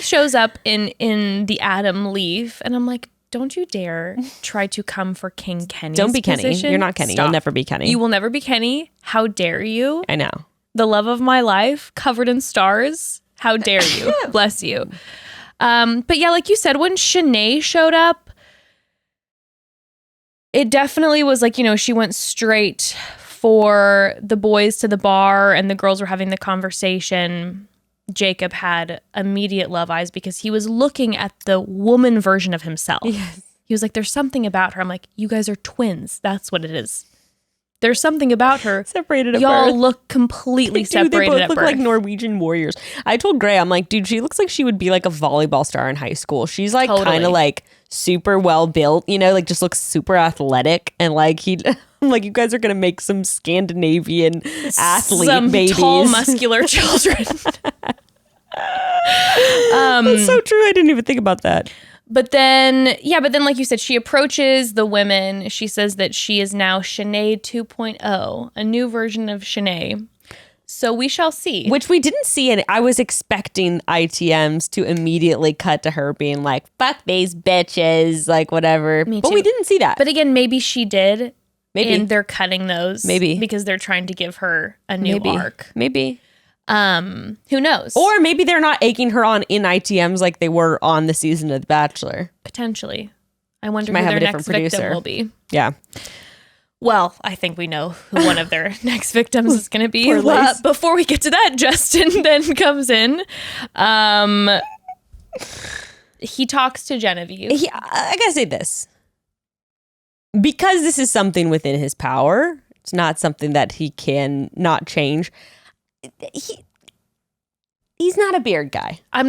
shows up in the Adam Leaf, and I'm like, don't you dare try to come for King Kenny's Don't be position. Kenny. You're not Kenny. Stop. You'll never be Kenny. You will never be Kenny. How dare you? I know. The love of my life, covered in stars. How dare you? Bless you. But yeah, like you said, when Shanae showed up, it definitely was like, she went straight for the boys to the bar and the girls were having the conversation. Jacob had immediate love eyes because he was looking at the woman version of himself. Yes. He was like, there's something about her. I'm like, you guys are twins. That's what it is. There's something about her. Separated at Y'all birth. look completely separated they both at look birth. like Norwegian warriors. I told Gray, I'm like, dude, she looks like she would be like a volleyball star in high school. She's like kind of like super well built, like just looks super athletic. And like I'm like, you guys are gonna make some Scandinavian athlete some babies. tall, muscular children. That's so true. I didn't even think about that. But then, like you said, she approaches the women. She says that she is now Shanae 2.0, a new version of Shanae. So we shall see. Which we didn't see. And I was expecting ITMs to immediately cut to her being like, fuck these bitches, like whatever. Me But too. we didn't see that. But again, maybe she did. Maybe. And they're cutting those. Maybe. Because they're trying to give her a new arc. Maybe. Who knows? Or maybe they're not egging her on in ITMs like they were on the season of The Bachelor. Potentially. I wonder She might who have their a different next victim producer. will be. Yeah. Well, I think we know who one of their next victims is going to be. Poor Lace. Before we get to that, Justin then comes in. He talks to Genevieve. I gotta say this. Because this is something within his power, it's not something that he can not change. He's not a beard guy. I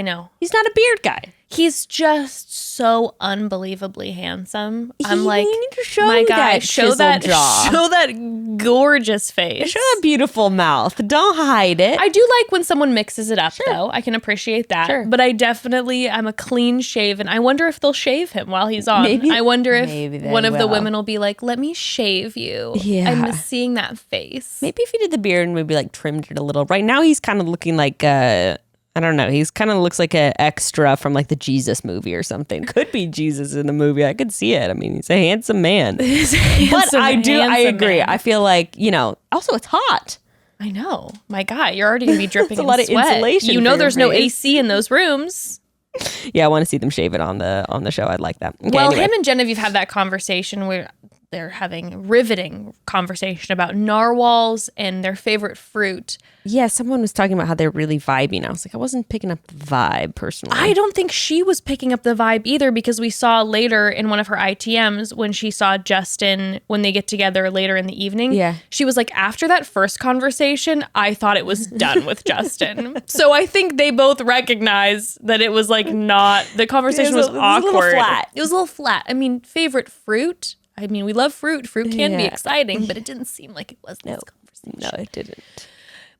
know. He's not a beard guy. He's just so unbelievably handsome. I'm You like, need to show my guy, that show chiseled that, jaw. show that gorgeous face. Show that beautiful mouth. Don't hide it. I do like when someone mixes it up, though. I can appreciate that. Sure. But I'm a clean shaven. I wonder if they'll shave him while he's on. Maybe- I wonder if maybe they one of the will. women will be like, let me shave you. Yeah. I miss seeing that face. Maybe if he did the beard and maybe like trimmed it a little. Right now he's kind of looking like I don't know. He's kind of looks like an extra from like the Jesus movie or something. Could be Jesus in the movie. I could see it. I mean, he's a handsome man. But I agree. Man. I feel like, also it's hot. I know. My God, you're already going to be dripping a in lot of sweat. insulation You for know your there's no face. AC in those rooms. Yeah, I want to see them shave it on the show. I'd like that. Okay, Well, anyway. him and Genevieve have that conversation where they're having a riveting conversation about narwhals and their favorite fruit. Yeah, someone was talking about how they're really vibing. I was like, I wasn't picking up the vibe personally. I don't think she was picking up the vibe either, because we saw later in one of her ITMs when she saw Justin, when they get together later in the evening. Yeah. She was like, after that first conversation, I thought it was done with Justin. So I think they both recognize that it was like not, the conversation was awkward. It was a little flat. It was a little flat. I mean, favorite fruit. I mean, we love fruit. Fruit can be Yeah. exciting, but it didn't seem like it was this conversation. No, it didn't.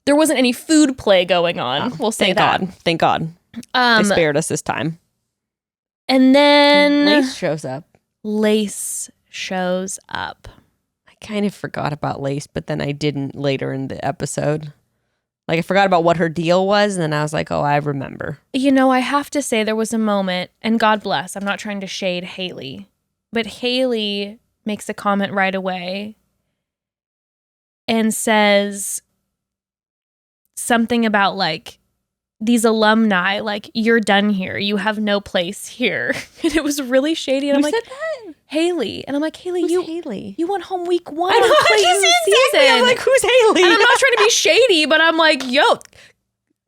There wasn't any food play going on. We'll say Thank that. God. Thank God. They spared us this time. And then Lace shows up. Lace shows up. I kind of forgot about Lace, but then I didn't later in the episode. Like I forgot about what her deal was, and then I was like, oh, I remember. I have to say there was a moment, and God bless, I'm not trying to shade Haley, but Haley makes a comment right away and says something about like these alumni, like, you're done here. You have no place here. And it was really shady. And I'm like, said that? Haley. And I'm like, Haley, Who's you Haley? You went home week 1 I know, on Clayton's exactly. season. I'm like, who's Haley? And I'm not trying to be shady, but I'm like, yo,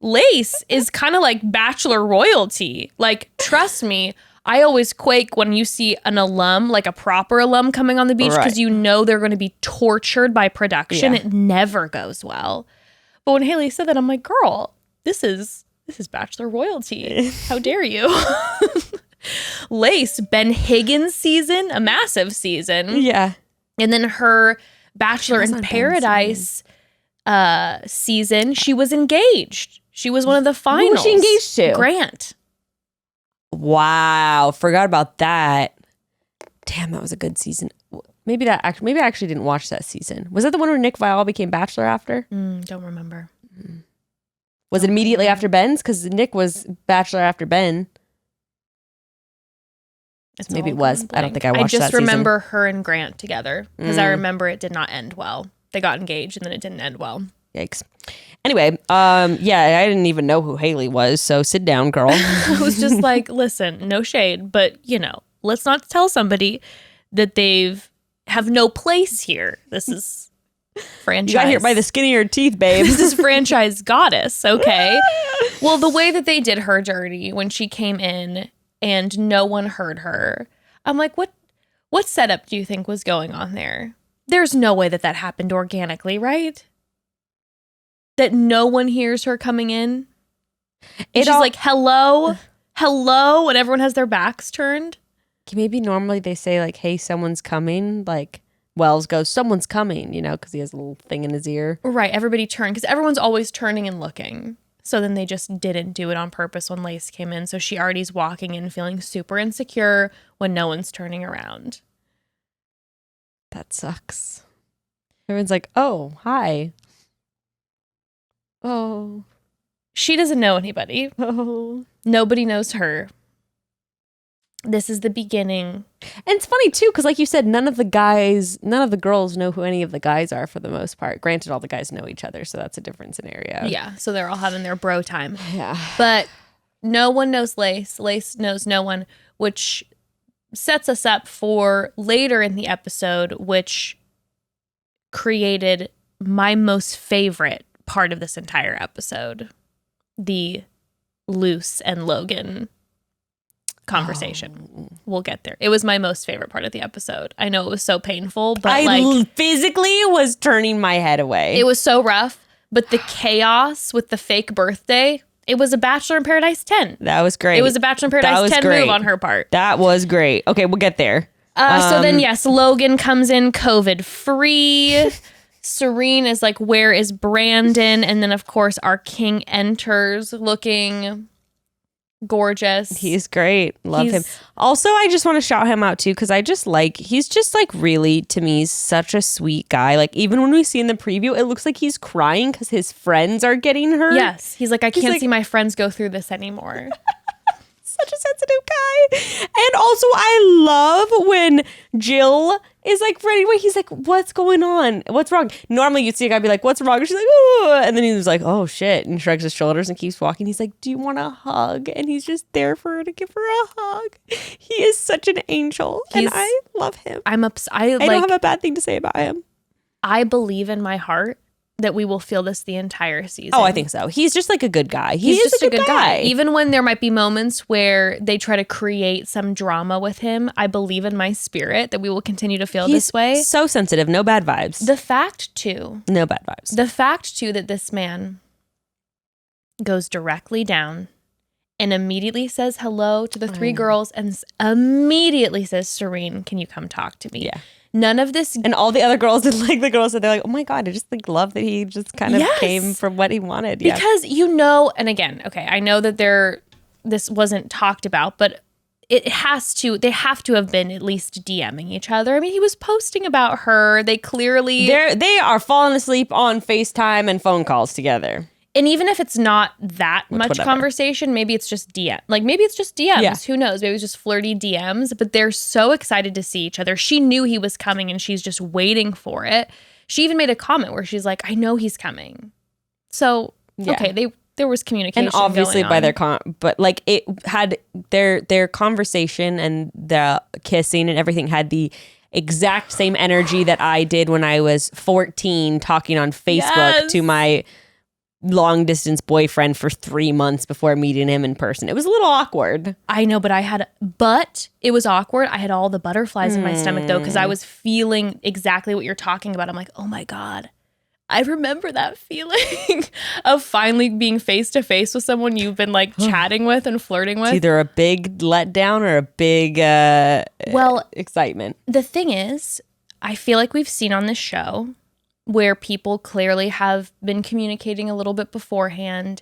Lace is kind of like Bachelor royalty. Like, trust me, I always quake when you see an alum, like a proper alum coming on the beach, because Right. you know they're going to be tortured by production. Yeah. It never goes well. But when Haley said that, I'm like, girl, this is Bachelor royalty. How dare you? Lace, Ben Higgins season, a massive season. Yeah. And then her Bachelor was in on Ben's Paradise season, she was engaged. She was one of the Who finals. was she engaged to? Grant. Wow. Forgot about that. Damn, that was a good season. Maybe I actually didn't watch that season. Was that the one where Nick Viall became Bachelor after? Don't remember. Was it immediately after Ben's? Because Nick was Bachelor after Ben. It's Maybe all it was. gone I don't blank. think I watched that just season. remember her and Grant together because I remember it did not end well. They got engaged and then it didn't end well. Yikes. Anyway, yeah, I didn't even know who Haley was, so sit down, girl. I was just like, listen, no shade, but let's not tell somebody that have no place here. This is franchise. You got here by the skin of your teeth, babe. This is franchise goddess, okay? Well, the way that they did her dirty when she came in and no one heard her, I'm like, what setup do you think was going on there? There's no way that happened organically, right? That no one hears her coming in. And she's like, hello, and everyone has their backs turned. Maybe normally they say like, hey, someone's coming. Like Wells goes, someone's coming, because he has a little thing in his ear. Right, everybody turned because everyone's always turning and looking. So then they just didn't do it on purpose when Lace came in. So she already's walking in feeling super insecure when no one's turning around. That sucks. Everyone's like, oh, hi. Oh. She doesn't know anybody. Oh. Nobody knows her. This is the beginning. And it's funny too, because like you said, none of the girls know who any of the guys are for the most part. Granted, all the guys know each other, so that's a different scenario. Yeah, so they're all having their bro time. Yeah. But no one knows Lace. Lace knows no one, which sets us up for later in the episode, which created my most favorite part of this entire episode, the Luce and Logan conversation. Oh. We'll get there. It was my most favorite part of the episode. I know it was so painful, but I physically was turning my head away. It was so rough, but the chaos with the fake birthday, it was a Bachelor in Paradise 10. That was great. It was a Bachelor in Paradise 10 move on her part. That was great. Okay, we'll get there. So then, yes, Logan comes in COVID free. Serene is like, where is Brandon? And then, of course, our king enters looking gorgeous. He's great. Love him. Also, I just want to shout him out too, because he's just like really, to me, such a sweet guy. Like, even when we see in the preview, it looks like he's crying because his friends are getting hurt. Yes. He's like, I can't see my friends go through this anymore. Such a sensitive guy. And also, I love when Jill is like ready. He's like, what's going on? What's wrong? Normally you'd see a guy be like, what's wrong? And she's like, oh. And then he was like, oh shit. And shrugs his shoulders and keeps walking. He's like, do you want a hug? And he's just there for her to give her a hug. He is such an angel. And I love him. I don't have a bad thing to say about him. I believe in my heart that we will feel this the entire season. Oh, I think so. He's just like a good guy. He's just a good guy. Even when there might be moments where they try to create some drama with him, I believe in my spirit that we will continue to feel this way. So sensitive. No bad vibes. The fact, too. No bad vibes. The fact, too, that this man goes directly down and immediately says hello to the three girls and immediately says, Serene, can you come talk to me? Yeah. None of this. And all the other girls did like the girls, and they're like, oh my God, I just like love that he just kind of came from what he wanted. Because and again, okay, I know that this wasn't talked about, but they have to have been at least DMing each other. I mean, he was posting about her. They clearly. They are falling asleep on FaceTime and phone calls together. And even if it's not that much conversation, maybe it's just DM. Like, maybe it's just DMs. Yeah. Who knows? Maybe it's just flirty DMs. But they're so excited to see each other. She knew he was coming and she's just waiting for it. She even made a comment where she's like, I know he's coming. So, okay, there was communication. And obviously going on. But like it had their conversation and the kissing and everything had the exact same energy that I did when I was 14 talking on Facebook to my long distance boyfriend for 3 months before meeting him in person. It was a little awkward. I know, but it was awkward. I had all the butterflies in my stomach though, because I was feeling exactly what you're talking about. I'm like, oh my God, I remember that feeling of finally being face to face with someone you've been like chatting with and flirting with. It's either a big letdown or a big excitement. The thing is, I feel like we've seen on this show where people clearly have been communicating a little bit beforehand.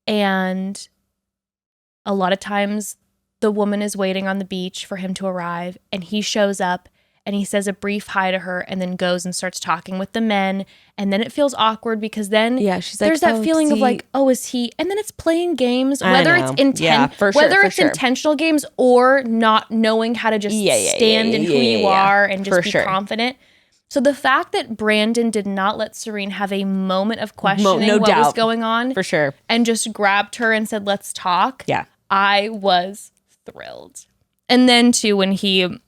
And a lot of times the woman is waiting on the beach for him to arrive and he shows up and he says a brief hi to her and then goes and starts talking with the men. And then it feels awkward because then she's like, there's that feeling of like, oh, is he? And then it's playing games, whether it's intentional games or not knowing how to just stand in who you are and just be confident. So the fact that Brandon did not let Serene have a moment of questioning what was going on, for sure, and just grabbed her and said, let's talk. Yeah. I was thrilled. And then too, when he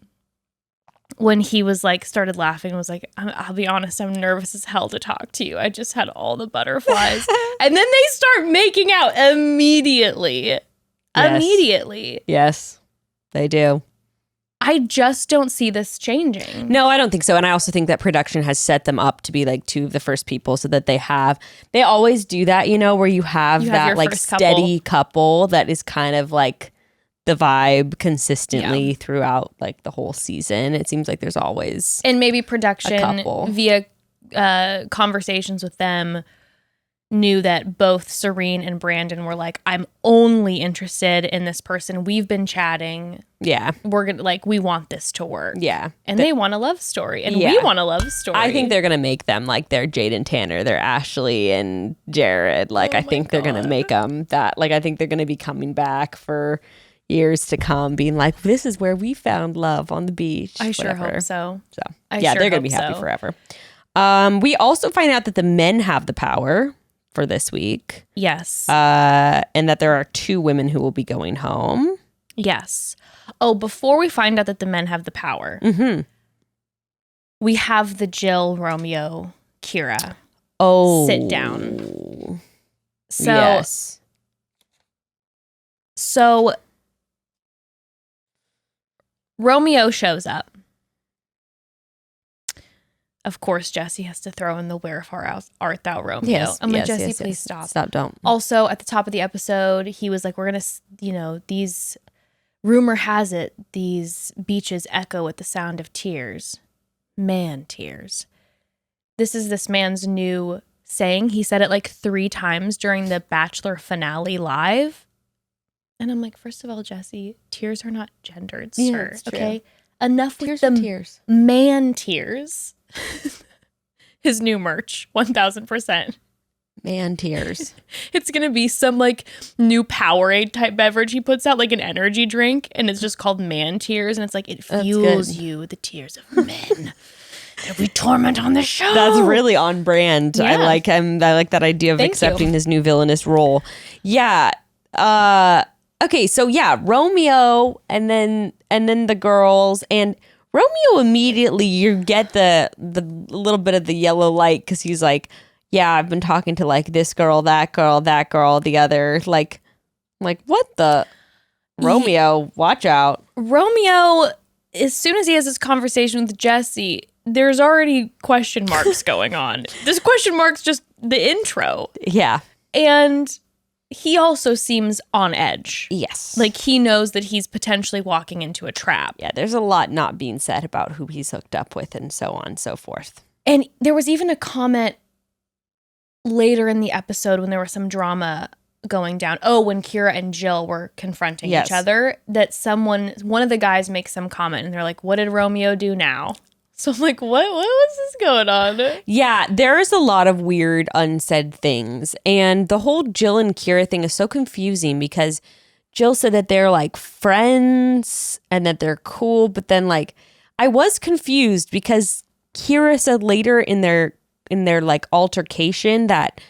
was like, started laughing and was like, I'll be honest, I'm nervous as hell to talk to you. I just had all the butterflies. And then they start making out immediately. Yes. Immediately. Yes, they do. I just don't see this changing. No, I don't think so. And I also think that production has set them up to be like two of the first people so that they always do that, where you have that like steady couple that is kind of like the vibe consistently throughout like the whole season. It seems like there's always and maybe production via conversations with them knew that both Serene and Brandon were like, I'm only interested in this person. We've been chatting. Yeah. We're going to we want this to work. Yeah. And they want a love story. And we want a love story. I think they're going to make them like they're Jade and Tanner. They're Ashley and Jared. Like, I think they're going to make them that. Like, I think they're going to be coming back for years to come being like, this is where we found love on the beach. I sure hope so. They're going to be happy forever. We also find out that the men have the power for this week. Yes. And that there are 2 women who will be going home. Yes. Oh, before we find out that the men have the power, we have the Jill, Romeo, Kira sit down. So, yes. So Romeo shows up. Of course, Jesse has to throw in the "Wherefore art thou, Romeo?" Yes, I'm like, yes, Jesse, yes, please yes. stop. Stop, don't. Also, at the top of the episode, he was like, we're going to, these, rumor has it, these beaches echo with the sound of tears. Man tears. This is this man's new saying. He said it like 3 times during the Bachelor finale live. And I'm like, first of all, Jesse, tears are not gendered, sir. it's true. Okay? Enough Tears with are the tears. man tears. His new merch, 1000%. Man tears. It's going to be some like new Powerade type beverage he puts out, like an energy drink, and it's just called Man Tears, and it's like, it fuels you with the tears of men. Every torment on the show. That's really on brand. Yeah. I like that idea of Thank accepting you. his new villainous role. Yeah. Okay, so yeah, Romeo and then the girls, and Romeo immediately you get the little bit of the yellow light because he's like, yeah, I've been talking to like this girl, that girl, the other. Like what the Romeo, watch out. Romeo, as soon as he has this conversation with Jesse, there's already question marks going on. This question mark's just the intro. Yeah. And he also seems on edge. Yes. Like he knows that he's potentially walking into a trap. Yeah, there's a lot not being said about who he's hooked up with and so on and so forth. And there was even a comment later in the episode when there was some drama going down. Oh, when Kira and Jill were confronting each other, that one of the guys makes some comment and they're like, what did Romeo do now? So I'm like, what was this going on? Yeah, there is a lot of weird unsaid things. And the whole Jill and Kira thing is so confusing because Jill said that they're like friends and that they're cool. But then like, I was confused because Kira said later in their like altercation that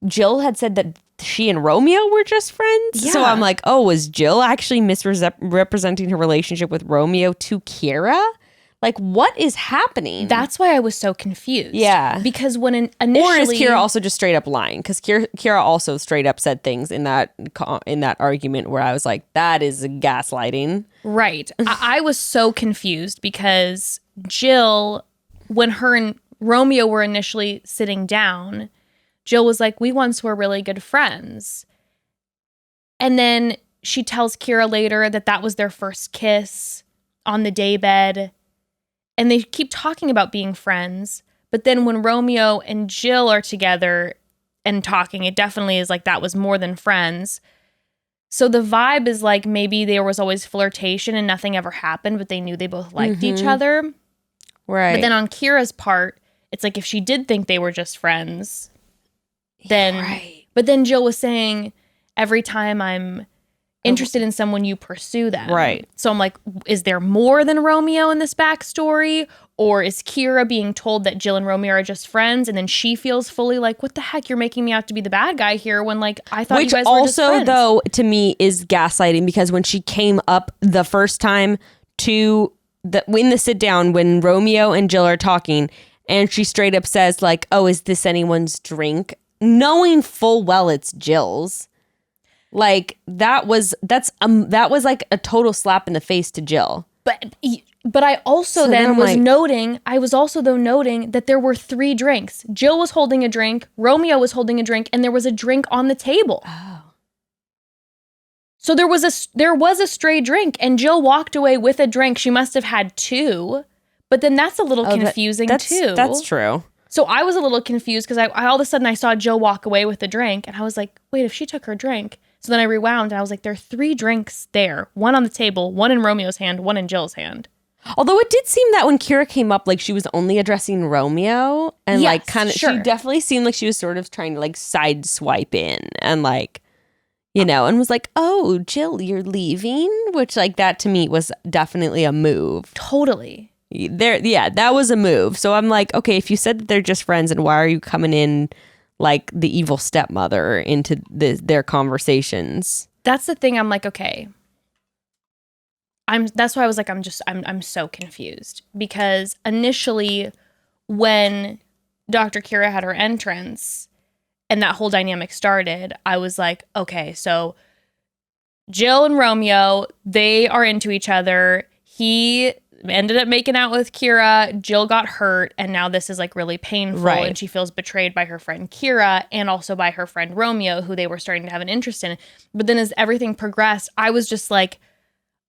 Jill had said that she and Romeo were just friends. Yeah. So I'm like, oh, was Jill actually misrepresenting her relationship with Romeo to Kira? Like, what is happening? That's why I was so confused. Yeah. Because when initially... Or is Kira also just straight up lying? Because Kira also straight up said things in that argument where I was like, that is gaslighting. Right. I was so confused because Jill, when her and Romeo were initially sitting down, Jill was like, we once were really good friends. And then she tells Kira later that was their first kiss on the daybed. And they keep talking about being friends. But then when Romeo and Jill are together and talking, it definitely is like that was more than friends. So the vibe is like maybe there was always flirtation and nothing ever happened, but they knew they both liked each other. Right. But then on Kira's part, it's like if she did think they were just friends, then... Right. But then Jill was saying, every time I'm interested in someone, you pursue them. Right. So I'm like, is there more than Romeo in this backstory? Or is Kira being told that Jill and Romeo are just friends, and then she feels fully like, what the heck, you're making me out to be the bad guy here when like I thought you guys were just friends. Which also, though, to me is gaslighting because when she came up the first time in the sit down when Romeo and Jill are talking, and she straight up says like, oh, is this anyone's drink? Knowing full well it's Jill's. Like that was like a total slap in the face to Jill. But I also I was also noting that there were 3 drinks. Jill was holding a drink, Romeo was holding a drink, and there was a drink on the table. Oh. So there was a stray drink, and Jill walked away with a drink. She must have had 2, but then that's a little confusing too. That's true. So I was a little confused because I all of a sudden I saw Jill walk away with a drink, and I was like, wait, if she took her drink. So then I rewound, and I was like, there are 3 drinks there. 1 on the table, 1 in Romeo's hand, 1 in Jill's hand. Although it did seem that when Kira came up, like she was only addressing Romeo, and Yes, like kind of, sure. she definitely seemed like she was sort of trying to like side swipe in and like, you know, and was like, oh, Jill, you're leaving, which like that to me was definitely a move. Totally. That was a move. So I'm like, okay, if you said that they're just friends, and why are you coming in like the evil stepmother into their conversations? That's the thing. I'm like, okay, that's why I was like, I'm so confused, because initially when Dr. Kira had her entrance and that whole dynamic started, I was like, okay, so Jill and Romeo, they are into each other. He ended up making out with Kira. Jill got hurt, and now this is like really painful. Right. And she feels betrayed by her friend Kira and also by her friend Romeo, who they were starting to have an interest in. But then as everything progressed, I was just like,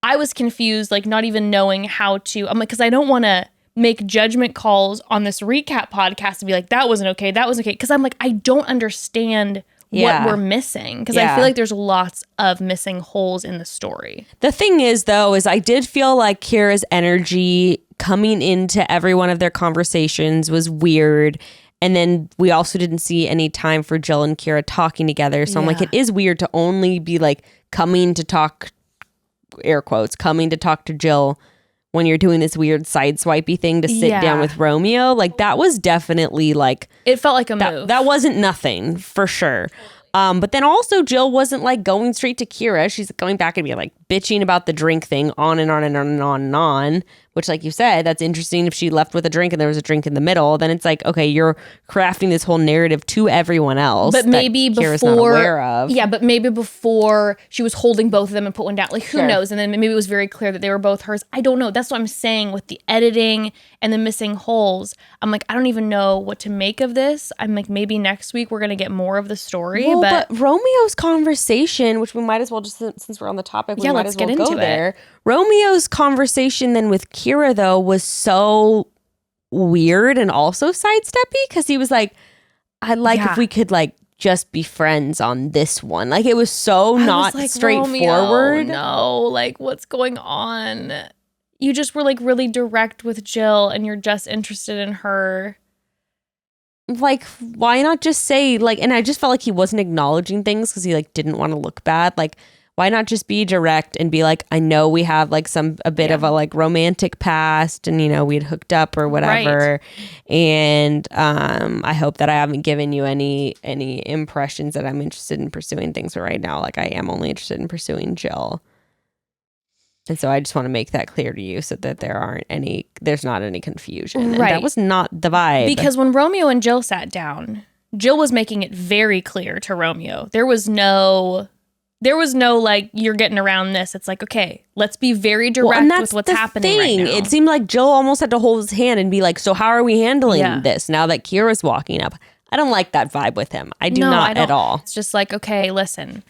I was confused, like not even knowing how to. I'm like, because I don't want to make judgment calls on this recap podcast and be like, that wasn't okay, that wasn't okay. Because I'm like, I don't understand what we're missing, because I feel like there's lots of missing holes in the story. The thing is, though, is I did feel like Kira's energy coming into every one of their conversations was weird. And then we also didn't see any time for Jill and Kira talking together. So I'm like, it is weird to only be like coming to talk, air quotes, coming to talk to Jill when you're doing this weird sideswipey thing to sit down with Romeo. Like, that was definitely like, it felt like a move. That wasn't nothing, for sure. But then also Jill wasn't like going straight to Kira. She's going back and being like bitching about the drink thing on and on and on and on and on, which, like you said, that's interesting. If she left with a drink and there was a drink in the middle, then it's like, okay, you're crafting this whole narrative to everyone else, but maybe that Kira's before, not aware of. Yeah, but maybe before she was holding both of them and put one down. Like, who knows? And then maybe it was very clear that they were both hers. I don't know. That's what I'm saying with the editing and the missing holes. I'm like, I don't even know what to make of this. I'm like, maybe next week we're gonna get more of the story. Well, but Romeo's conversation, which we might as well, just since we're on the topic, we might as well go there. Romeo's conversation then with Kira, though, was so weird and also sidesteppy, because he was like, I'd like if we could like just be friends on this one. Like, it was so not like, straightforward. No, like, what's going on? You just were like really direct with Jill and you're just interested in her. Like, why not just say like, and I just felt like he wasn't acknowledging things because he like didn't want to look bad. Like, why not just be direct and be like, I know we have like a bit of a like romantic past, and you know, we'd hooked up or whatever. Right. And I hope that I haven't given you any impressions that I'm interested in pursuing things right now. Like, I am only interested in pursuing Jill. And so I just want to make that clear to you so that there's not any confusion. Right. And that was not the vibe. Because when Romeo and Jill sat down, Jill was making it very clear to Romeo. There was no like, you're getting around this. It's like, okay, let's be very direct with what's happening right now. It seemed like Jill almost had to hold his hand and be like, so how are we handling this now that Kira's walking up? I don't like that vibe with him. I do not at all. It's just like, okay, listen,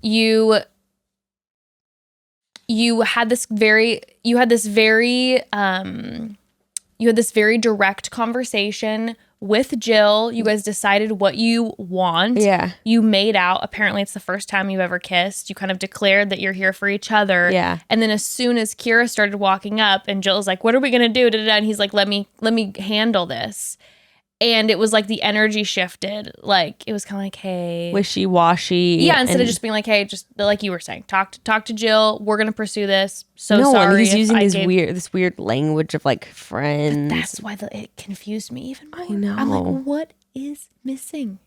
you had this very direct conversation with Jill. You guys decided what you want. Yeah. You made out. Apparently it's the first time you've ever kissed. You kind of declared that you're here for each other. Yeah. And then as soon as Kira started walking up and Jill's like, what are we going to do? And he's like, let me handle this. And it was like the energy shifted. Like, it was kind of like, hey, wishy-washy. Yeah, instead of just being like, hey, just like you were saying, talk to Jill. We're gonna pursue this. Sorry. And he's using this weird language of like friends. But that's why it confused me even more. I know. I'm like, what is missing?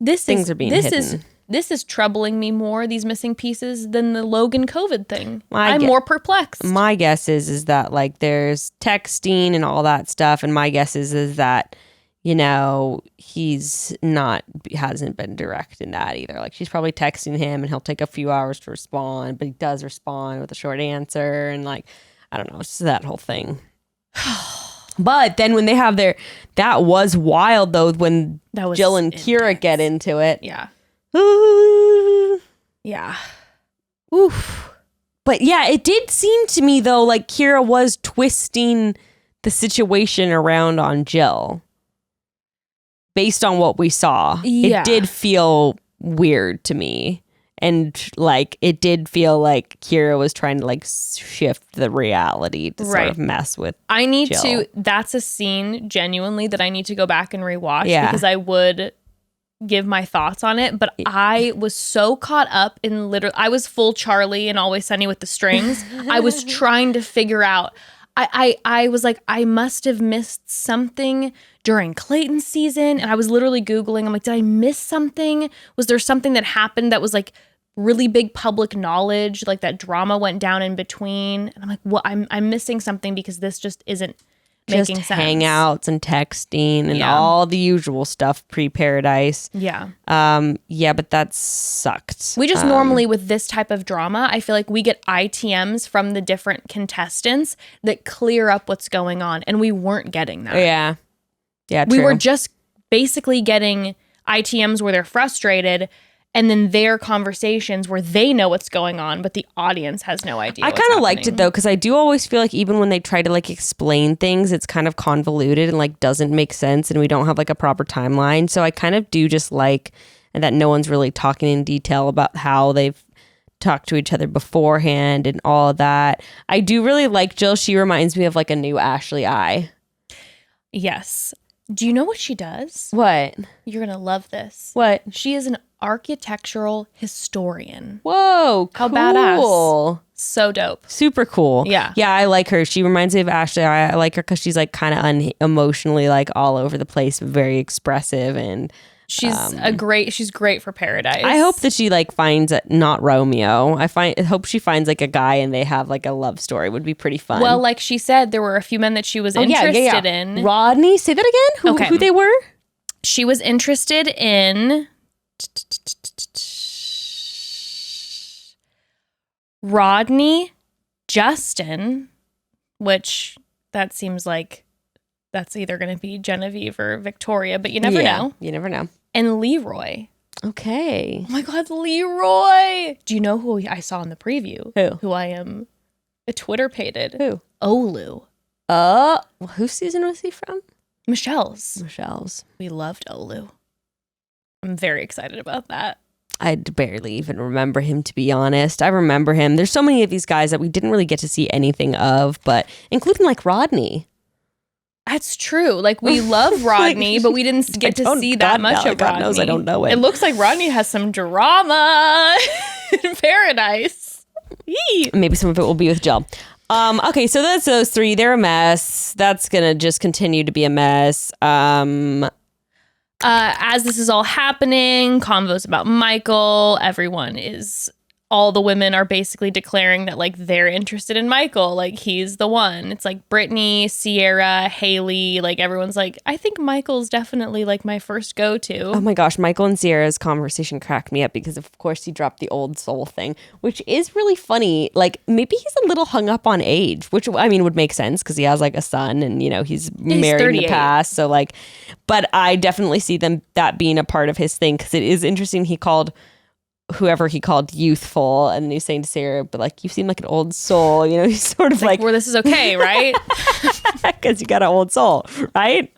Things are being hidden. This is troubling me more, these missing pieces, than the Logan COVID thing. I'm more perplexed. My guess is that like there's texting and all that stuff, and my guess is that, you know, hasn't been direct in that either. Like, she's probably texting him and he'll take a few hours to respond, but he does respond with a short answer, and like, I don't know, it's just that whole thing. But then when they have that was wild though, when Jill and Kira get into it. Yeah. Ooh. Yeah. Oof. But yeah, it did seem to me though like Kira was twisting the situation around on Jill. Based on what we saw. Yeah. It did feel weird to me. And like, it did feel like Kira was trying to like shift the reality to sort of mess with Jill. That's a scene genuinely that I need to go back and rewatch because I would give my thoughts on it, but I was so caught up in I was full Charlie and Always Sunny with the strings. I was trying to figure out, I was like, I must have missed something during Clayton's season, and I was literally Googling, I'm like, did I miss something? Was there something that happened that was like really big public knowledge, like that drama went down in between. And I'm like, what? I'm missing something because this just isn't making Just sense. hangouts and texting and Yeah. all the usual stuff pre-Paradise. Yeah. But that sucked. We just normally, with this type of drama, I feel like we get ITMs from the different contestants that clear up what's going on. And we weren't getting that. Yeah. Yeah, We true. were just basically getting ITMs where they're frustrated, and then their conversations where they know what's going on, but the audience has no idea. I kind kind of liked it though, because I do always feel like even when they try to like explain things, it's kind of convoluted and like doesn't make sense, and we don't have like a proper timeline. So I kind of do just like that no one's really talking in detail about how they've talked to each other beforehand and all of that. I do really like Jill. She reminds me of like a new Ashley I. Yes. Do you know what she does? What? You're going to love this. What? She is an architectural historian. Whoa, How cool. badass. So dope. Super cool. Yeah. Yeah, I like her. She reminds me of Ashley. I like her because she's like kind of emotionally like all over the place, very expressive, and She's she's great for Paradise. I hope that she like finds not Romeo. I hope she finds like a guy and they have like a love story. Would be pretty fun. Well, like she said, there were a few men that she was interested in. Rodney, say that again. Who they were? She was interested in Rodney, Justin, which that seems like that's either going to be Genevieve or Victoria, but you never know. You never know. And Leroy. Okay. Oh my God, Leroy. Do you know who I saw in the preview? Who? Who I am a Twitter pated. Who? Olu. Whose season was he from? Michelle's. We loved Olu. I'm very excited about that. I barely even remember him, to be honest. I remember him. There's so many of these guys that we didn't really get to see anything of, but including like Rodney. That's true. Like, we love Rodney, but we didn't get to see that much of Rodney. God knows I don't know him. It looks like Rodney has some drama in Paradise. Yee. Maybe some of it will be with Jill. Okay, so that's those three. They're a mess. That's gonna just continue to be a mess. As this is all happening, convos about Michael, all the women are basically declaring that like they're interested in Michael, like he's the one. It's like Brittany, Sierra, Haley, like everyone's like, I think Michael's definitely like my first go-to. Oh my gosh, Michael and Sierra's conversation cracked me up because of course he dropped the old soul thing, which is really funny. Like maybe he's a little hung up on age, which I mean would make sense because he has like a son and you know he's married 38. in the past. So like, but I definitely see that being a part of his thing because it is interesting. He called whoever he called youthful, and he's saying to Sarah, but like you seem like an old soul, you know. He's sort of like well, this is okay, right? because you got an old soul, right?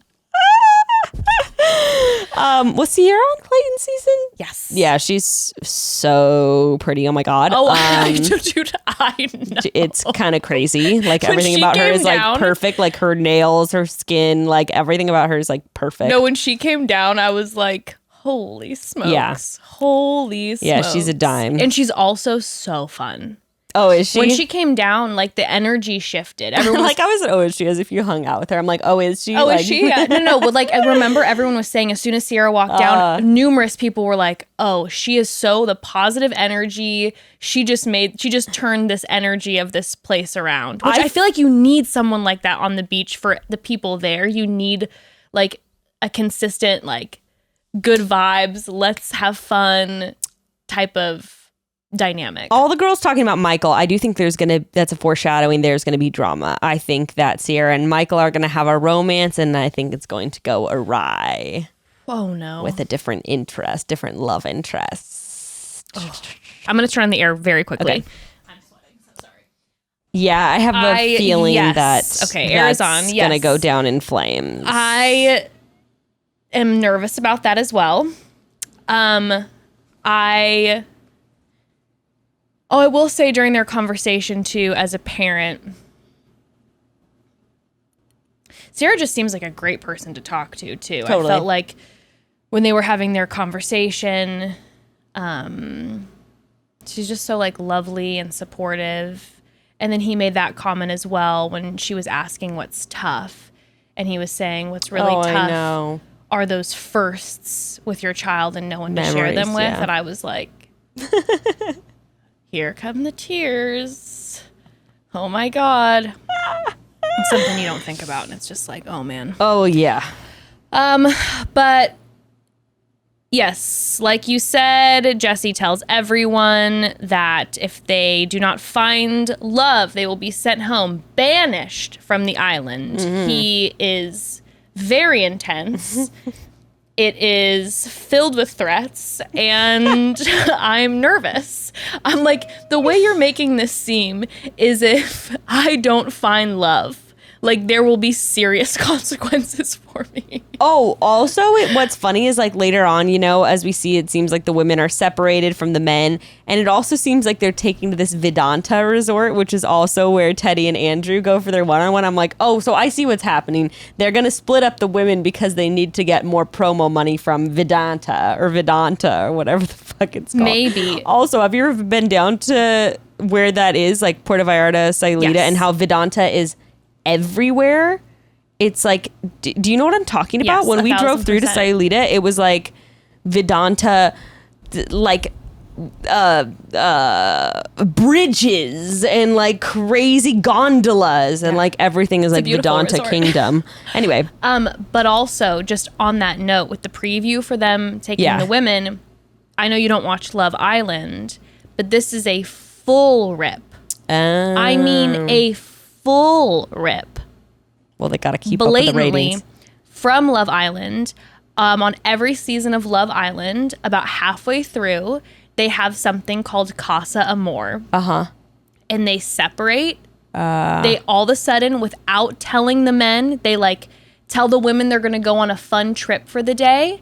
Was Sierra on Clayton's season? Yes. Yeah, she's so pretty. Oh my god. Oh, dude, I know. It's kind of crazy. Like When everything she about her came is like down- perfect. Like her nails, her skin, like everything about her is like perfect. No, when she came down, I was like, holy smokes. Yeah. Holy smokes. Yeah, she's a dime. And she's also so fun. Oh, is she? When she came down, like the energy shifted. Everyone was like I was oh, is she? As if you hung out with her. I'm like, oh, is she? oh, like, is she? Yeah. No. But like, I remember everyone was saying as soon as Sierra walked down, numerous people were like, oh, she is so the positive energy. She just turned this energy of this place around. Which I feel like you need someone like that on the beach for the people there. You need like a consistent, like good vibes, let's have fun type of dynamic. All the girls talking about Michael, I do think that's a foreshadowing. There's gonna be drama. I think that Sierra and Michael are gonna have a romance, and I think it's going to go awry. Oh no. With a different love interest. Oh. I'm gonna turn on the air very quickly. Okay. I'm sweating, so sorry. Yeah, I have a feeling that air is on. Yes. Gonna go down in flames. I am nervous about that as well. I will say during their conversation too, as a parent, Sarah just seems like a great person to talk to too. Totally. I felt like when they were having their conversation, she's just so like lovely and supportive. And then he made that comment as well when she was asking what's tough, and he was saying what's really tough I know. are those firsts with your child and no one to share them with. yeah. And I was like, Here come the tears. Oh my God. It's something you don't think about, and it's just like, oh man. Oh yeah. But yes, like you said, Jesse tells everyone that if they do not find love, they will be sent home, banished from the island. He is very intense. It is filled with threats, and I'm nervous. I'm like, the way you're making this seem is if I don't find love, like there will be serious consequences for me. Oh, also, what's funny is like later on, you know, as we see, it seems like the women are separated from the men. And it also seems like they're taking to this Vedanta resort, which is also where Teddy and Andrew go for their one-on-one. I'm like, oh, so I see what's happening. They're going to split up the women because they need to get more promo money from Vedanta or whatever the fuck it's called. Maybe. Also, have you ever been down to where that is, like Puerto Vallarta, Sailita, Yes. and how Vedanta is everywhere? It's like, do you know what I'm talking about? Yes, When we drove through to 1000%. Sailita, it was like Vedanta, like bridges and like crazy gondolas and like everything is like beautiful Vedanta resort. Kingdom. Anyway, But also, just on that note, with the preview for them taking Yeah. the women, I know you don't watch Love Island, but this is a full rip. I mean, a full rip. well, they got to keep up with the Blatantly ratings. from Love Island. On every season of Love Island, about halfway through, they have something called Casa Amor. And they separate. They all of a sudden, without telling the men, they like tell the women they're going to go on a fun trip for the day.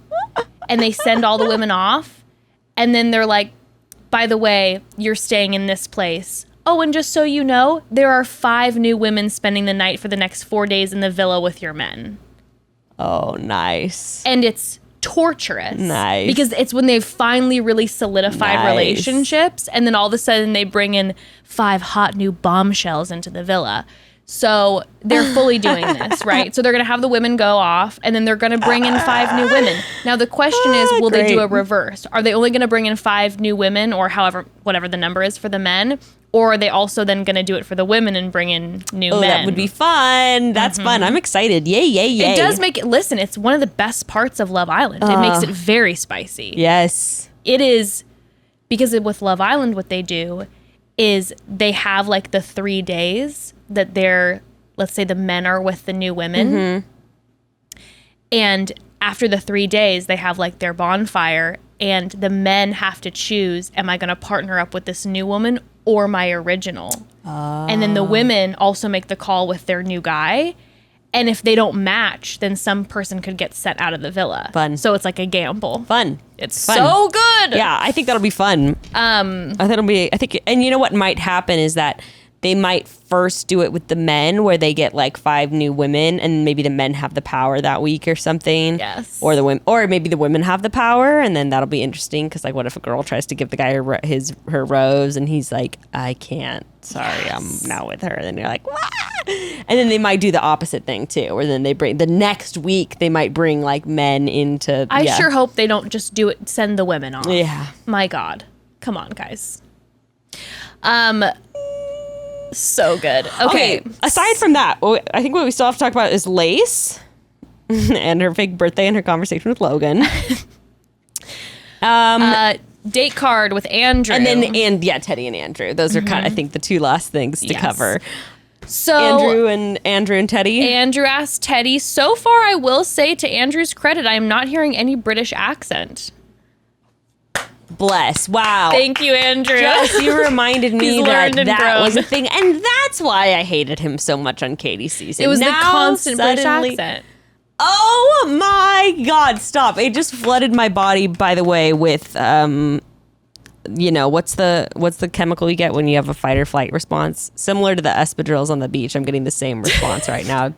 And they send all the women off. And then they're like, by the way, you're staying in this place. Oh, and just so you know, there are 5 new women spending the night for the next 4 days in the villa with your men. Oh, nice. And it's torturous. Nice. Because it's when they've finally really solidified Nice. relationships, and then all of a sudden they bring in 5 hot new bombshells into the villa. So they're fully doing this, right? So they're going to have the women go off, and then they're going to bring in 5 new women. Now the question is, will they do a great. reverse? Are they only going to bring in 5 new women, or whatever the number is for the men? Or are they also then going to do it for the women and bring in new Oh, men? that would be fun. That's fun. I'm excited. Yay, yay, yay. It does make it, listen, it's one of the best parts of Love Island. It makes it very spicy. Yes. It is, because with Love Island, what they do is they have like the 3 days that let's say the men are with the new women. And after the 3 days, they have like their bonfire, and the men have to choose, am I going to partner up with this new woman or my original? And then the women also make the call with their new guy. And if they don't match, then some person could get sent out of the villa. Fun. So it's like a gamble. Fun. It's Fun. so good. Yeah, I think that'll be fun. I think, and you know what might happen is that they might first do it with the men, where they get like 5 new women, and maybe the men have the power that week or something. Yes. Or or maybe the women have the power, and then that'll be interesting. Because like, what if a girl tries to give the guy her rose, and he's like, I can't. Sorry, I'm not with her. And then you're like, wah! And then they might do the opposite thing too, where then they bring the next week they might bring like men into. I sure hope they don't just send the women off. Yeah. My God. Come on, guys. So good. Okay. Aside from that, I think what we still have to talk about is Lace and her fake birthday and her conversation with Logan. Date card with Andrew. And then, Teddy and Andrew. Those are kind of, I think, the 2 last things to Yes. cover. so Andrew and Teddy. Andrew asked Teddy, so far I will say to Andrew's credit, I am not hearing any British accent. Bless. Wow. Thank you, Andrew. Just, you reminded me He's that learned and that grown. was a thing. And that's why I hated him so much on Katie's season. It was the Now, constant British suddenly- accent. Oh my God, stop. It just flooded my body, by the way, with, you know, what's the chemical you get when you have a fight or flight response? Similar to the espadrilles on the beach. I'm getting the same response right now.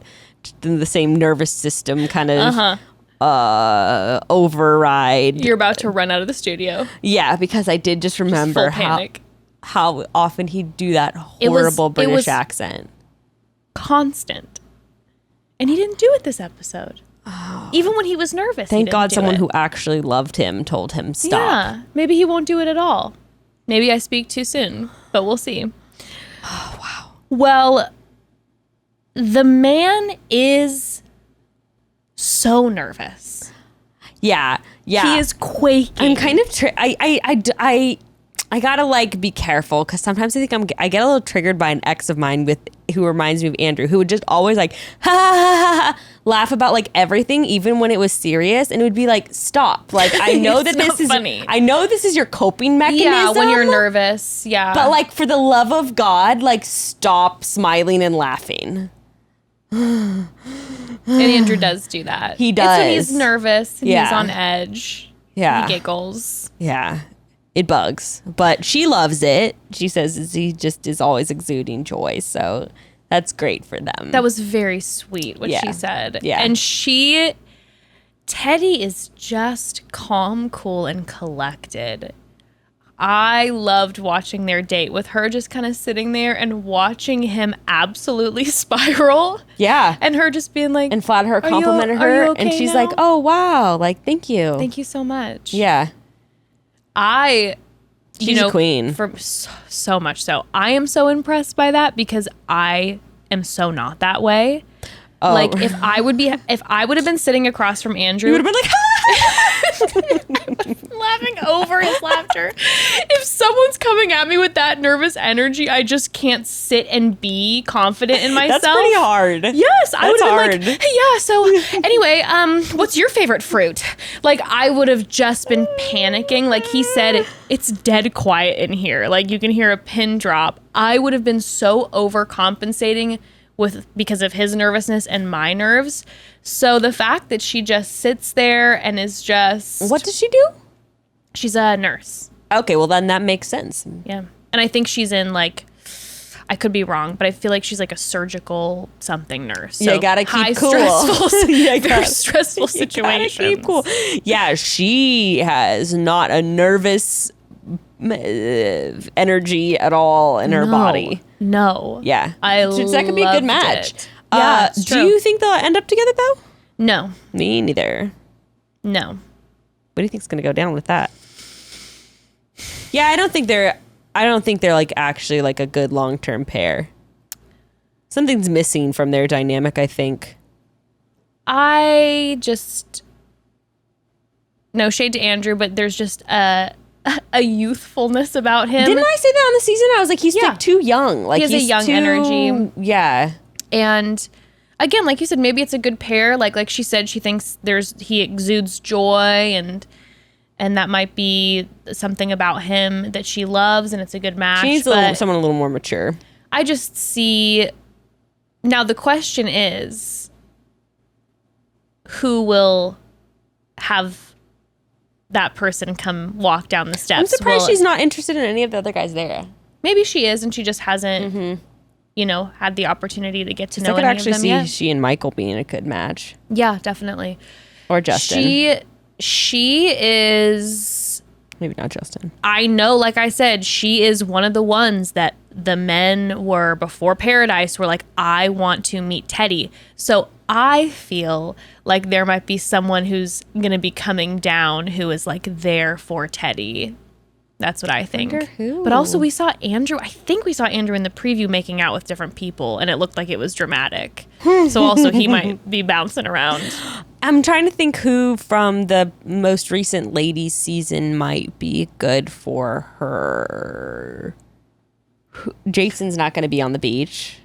The same nervous system kind of override. You're about to run out of the studio. Yeah, because I did just remember Full panic. how often he'd do that It was- horrible it British was- accent. Constant. And he didn't do it this episode. Even when he was nervous. he Thank didn't God do someone it. who actually loved him told him stop. Yeah. Maybe he won't do it at all. Maybe I speak too soon, but we'll see. Oh, wow. Well, the man is so nervous. Yeah. He is quaking. I'm kind of I gotta like be careful because sometimes I think I get a little triggered by an ex of mine who reminds me of Andrew, who would just always like ha ha ha, ha laugh about like everything, even when it was serious, and it would be like, stop. Like, I know that this is funny. I know this is your coping mechanism. Yeah, when you're nervous. Yeah, but like, for the love of God, like, stop smiling and laughing. And Andrew does do that. He does. It's when he's nervous and Yeah. he's on edge. Yeah. He giggles. Yeah. It bugs, but she loves it. She says he just is always exuding joy, so that's great for them. That was very sweet what Yeah. she said. Yeah. And Teddy is just calm, cool, and collected. I loved watching their date with her just kind of sitting there and watching him absolutely spiral. Yeah. And her just being like, And flatter her, "Are you- complimented are you her, okay and she's now?" like, "Oh wow, like thank you." Thank you so much. Yeah. She's a queen. For so much so. I am so impressed by that because I am so not that way. Oh. Like if I would have been sitting across from Andrew, You would have been like, laughing over his laughter. If someone's coming at me with that nervous energy, I just can't sit and be confident in myself. "That's pretty hard." Yes, I would have been hard. like, hey, yeah, so anyway, what's your favorite fruit? Like, I would have just been panicking. Like he said, it's dead quiet in here. Like, you can hear a pin drop. I would have been so overcompensating because of his nervousness and my nerves. So the fact that she just sits there and is just... What does she do? She's a nurse. Okay, well then that makes sense. Yeah. And I think she's in like... I could be wrong, but I feel like she's like a surgical something nurse. So You gotta keep high cool. Stressful, You very gotta- stressful You gotta situations. keep cool. Yeah, she has not a nervous energy at all in her body. No. Yeah. So that could be a good match. It. Yeah, it's do true. you think they'll end up together though? No. Me neither. No. What do you think's gonna go down with that? Yeah, I don't think they're like actually like a good long-term pair. Something's missing from their dynamic, I think. I just no shade to Andrew, but there's just a youthfulness about him. Didn't I say that on the season? I was like, he's Yeah. like too young. Like He has a he's young too- energy. Yeah. And again, like you said, maybe it's a good pair. Like she said, she thinks he exudes joy and that might be something about him that she loves and it's a good match. She needs someone a little more mature. I just see now the question is who will have that person come walk down the steps. I'm surprised she's not interested in any of the other guys there. Maybe she is and she just hasn't had the opportunity to get to know I could any actually of them see yet. she and Michael being a good match. Yeah, definitely. Or Justin. She is, Maybe not Justin. I know, like I said, she is one of the ones that the men were before Paradise were like, I want to meet Teddy. So I feel like there might be someone who's going to be coming down who is like there for Teddy. That's what I think. Wonder who? But also we saw Andrew, I think we saw Andrew in the preview making out with different people and it looked like it was dramatic. So also he might be bouncing around. I'm trying to think who from the most recent ladies season might be good for her. Jason's not going to be on the beach.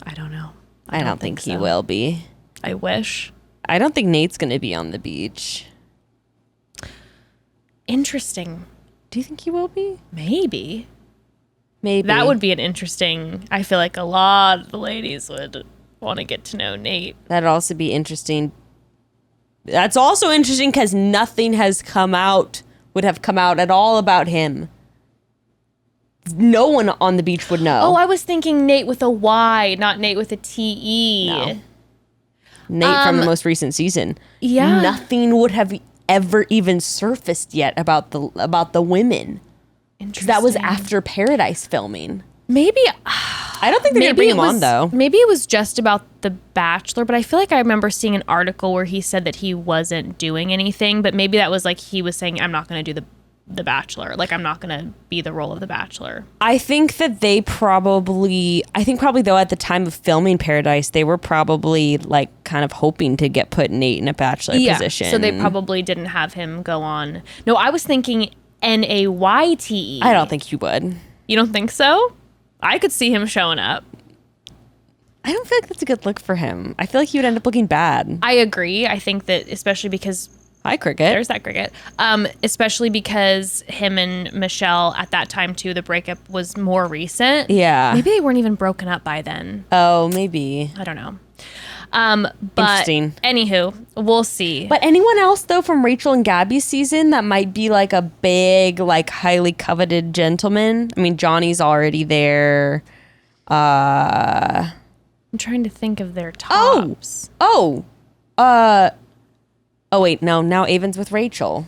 I don't know. I don't think he so. will be. I wish. I don't think Nate's going to be on the beach. Interesting. Do you think he will be? Maybe. Maybe. That would be an interesting, I feel like a lot of the ladies would want to get to know Nate. That'd also be interesting. That's also interesting because nothing would have come out at all about him. No one on the beach would know. Oh, I was thinking Nate with a Y, not Nate with a T-E. No. Nate from the most recent season. Yeah. Nothing would have ever even surfaced yet about the women. Interesting. That was after Paradise filming. Maybe. I don't think they're going to bring him on, though. Maybe it was just about The Bachelor, but I feel like I remember seeing an article where he said that he wasn't doing anything, but maybe that was like he was saying, I'm not going to do The Bachelor. Like, I'm not going to be the role of The Bachelor. I think that probably though at the time of filming Paradise, they were probably like kind of hoping to get put Nate in a Bachelor position. So they probably didn't have him go on. No, I was thinking Nayte. I don't think he would. You don't think so? I could see him showing up. I don't feel like that's a good look for him. I feel like he would end up looking bad. I agree. I think that especially because... Hi, Cricket. There's that Cricket. Especially because him and Michelle at that time, too, the breakup was more recent. Yeah. Maybe they weren't even broken up by then. Oh, maybe. I don't know. But Interesting. Anywho, we'll see. But anyone else, though, from Rachel and Gabby's season that might be like a big, like highly coveted gentleman? I mean, Johnny's already there. I'm trying to think of their tops. Oh, wait, no. Now Avon's with Rachel.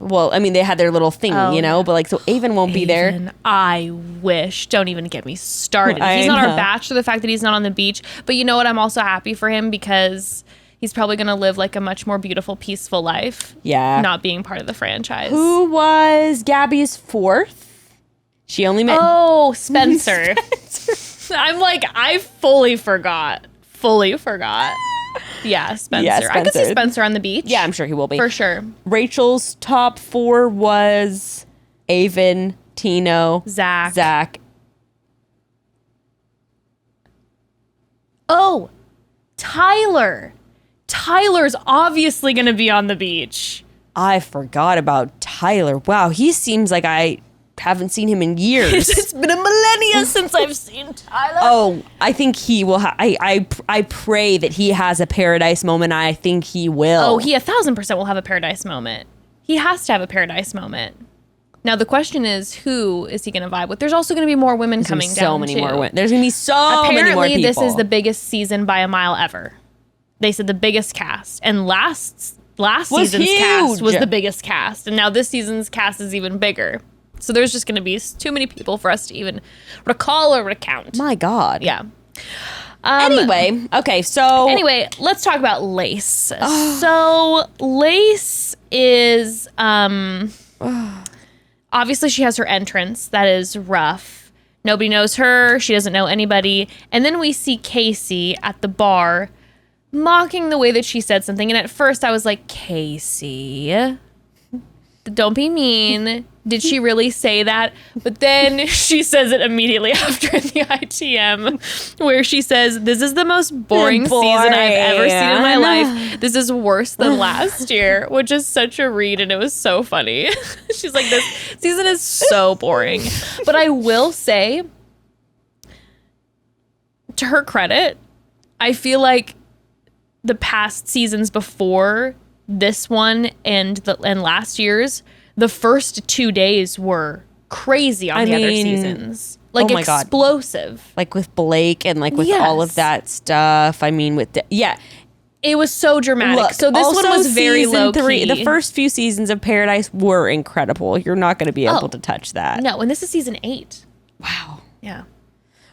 Well, I mean, they had their little thing, but like, so Avon won't be there. I wish. Don't even get me started. He's not our Bachelor, the fact that he's not on the beach. But you know what? I'm also happy for him because he's probably going to live like a much more beautiful, peaceful life. Yeah. Not being part of the franchise. Who was Gabby's fourth? She only met... Oh, Spencer. I'm like, I fully forgot. Yeah, Spencer. Yeah, Spencer. I could see Spencer on the beach. Yeah, I'm sure he will be. For sure. Rachel's top four was Avon, Tino, Zach. Oh, Tyler. Tyler's obviously going to be on the beach. I forgot about Tyler. Wow, he seems like I haven't seen him in years. It's been a millennia since I've seen Tyler. Oh, I think he will. I pray that he has a paradise moment. I think he will. Oh, he 1,000% will have a paradise moment. He has to have a paradise moment. Now the question is, who is he going to vibe with? There's also going to be more women coming down. So many more women. There's going to be so many more Apparently, people. this is the biggest season by a mile ever. They said the biggest cast, and last season's cast was the biggest cast, and now this season's cast is even bigger. So there's just going to be too many people for us to even recall or recount. My God. Yeah. Anyway, okay, so... Anyway, let's talk about Lace. So Lace is... obviously, she has her entrance. That is rough. Nobody knows her. She doesn't know anybody. And then we see Casey at the bar mocking the way that she said something. And at first, I was like, Casey... Don't be mean. Did she really say that? But then she says it immediately after in the ITM, where she says, this is the most boring season I've ever seen in my life. This is worse than last year, which is such a read, and it was so funny. She's like, this season is so boring. But I will say, to her credit, I feel like the past seasons before this one and last year's, the first 2 days were crazy on the other seasons. Like, oh my explosive. God. Like with Blake and like with all of that stuff. I mean, it was so dramatic. Look, so this one was very low key. The first few seasons of Paradise were incredible. You're not going to be able to touch that. No, and this is season 8. Wow. Yeah.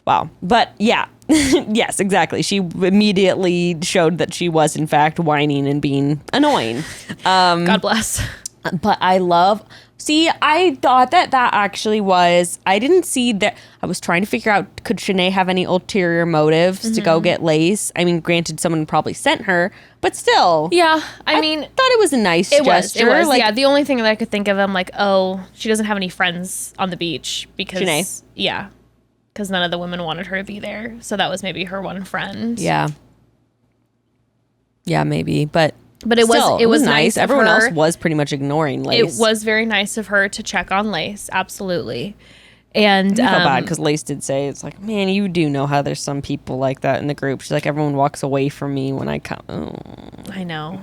Wow. But yeah, yes, exactly. She immediately showed that she was in fact whining and being annoying. God bless. But I thought that actually was, I didn't see that. I was trying to figure out, could Shanae have any ulterior motives to go get Lace? I mean, granted, someone probably sent her, but still. Yeah. I mean, thought it was a nice gesture. It was. Like, yeah. The only thing that I could think of, I'm like, oh, she doesn't have any friends on the beach because. Shanae. Yeah. Because none of the women wanted her to be there. So that was maybe her one friend. Yeah. Yeah, maybe. But it was nice. Everyone else was pretty much ignoring Lace. It was very nice of her to check on Lace. Absolutely. And I felt bad because Lace did say, it's like, man, you do know how there's some people like that in the group. She's like, everyone walks away from me when I come. Oh. I know.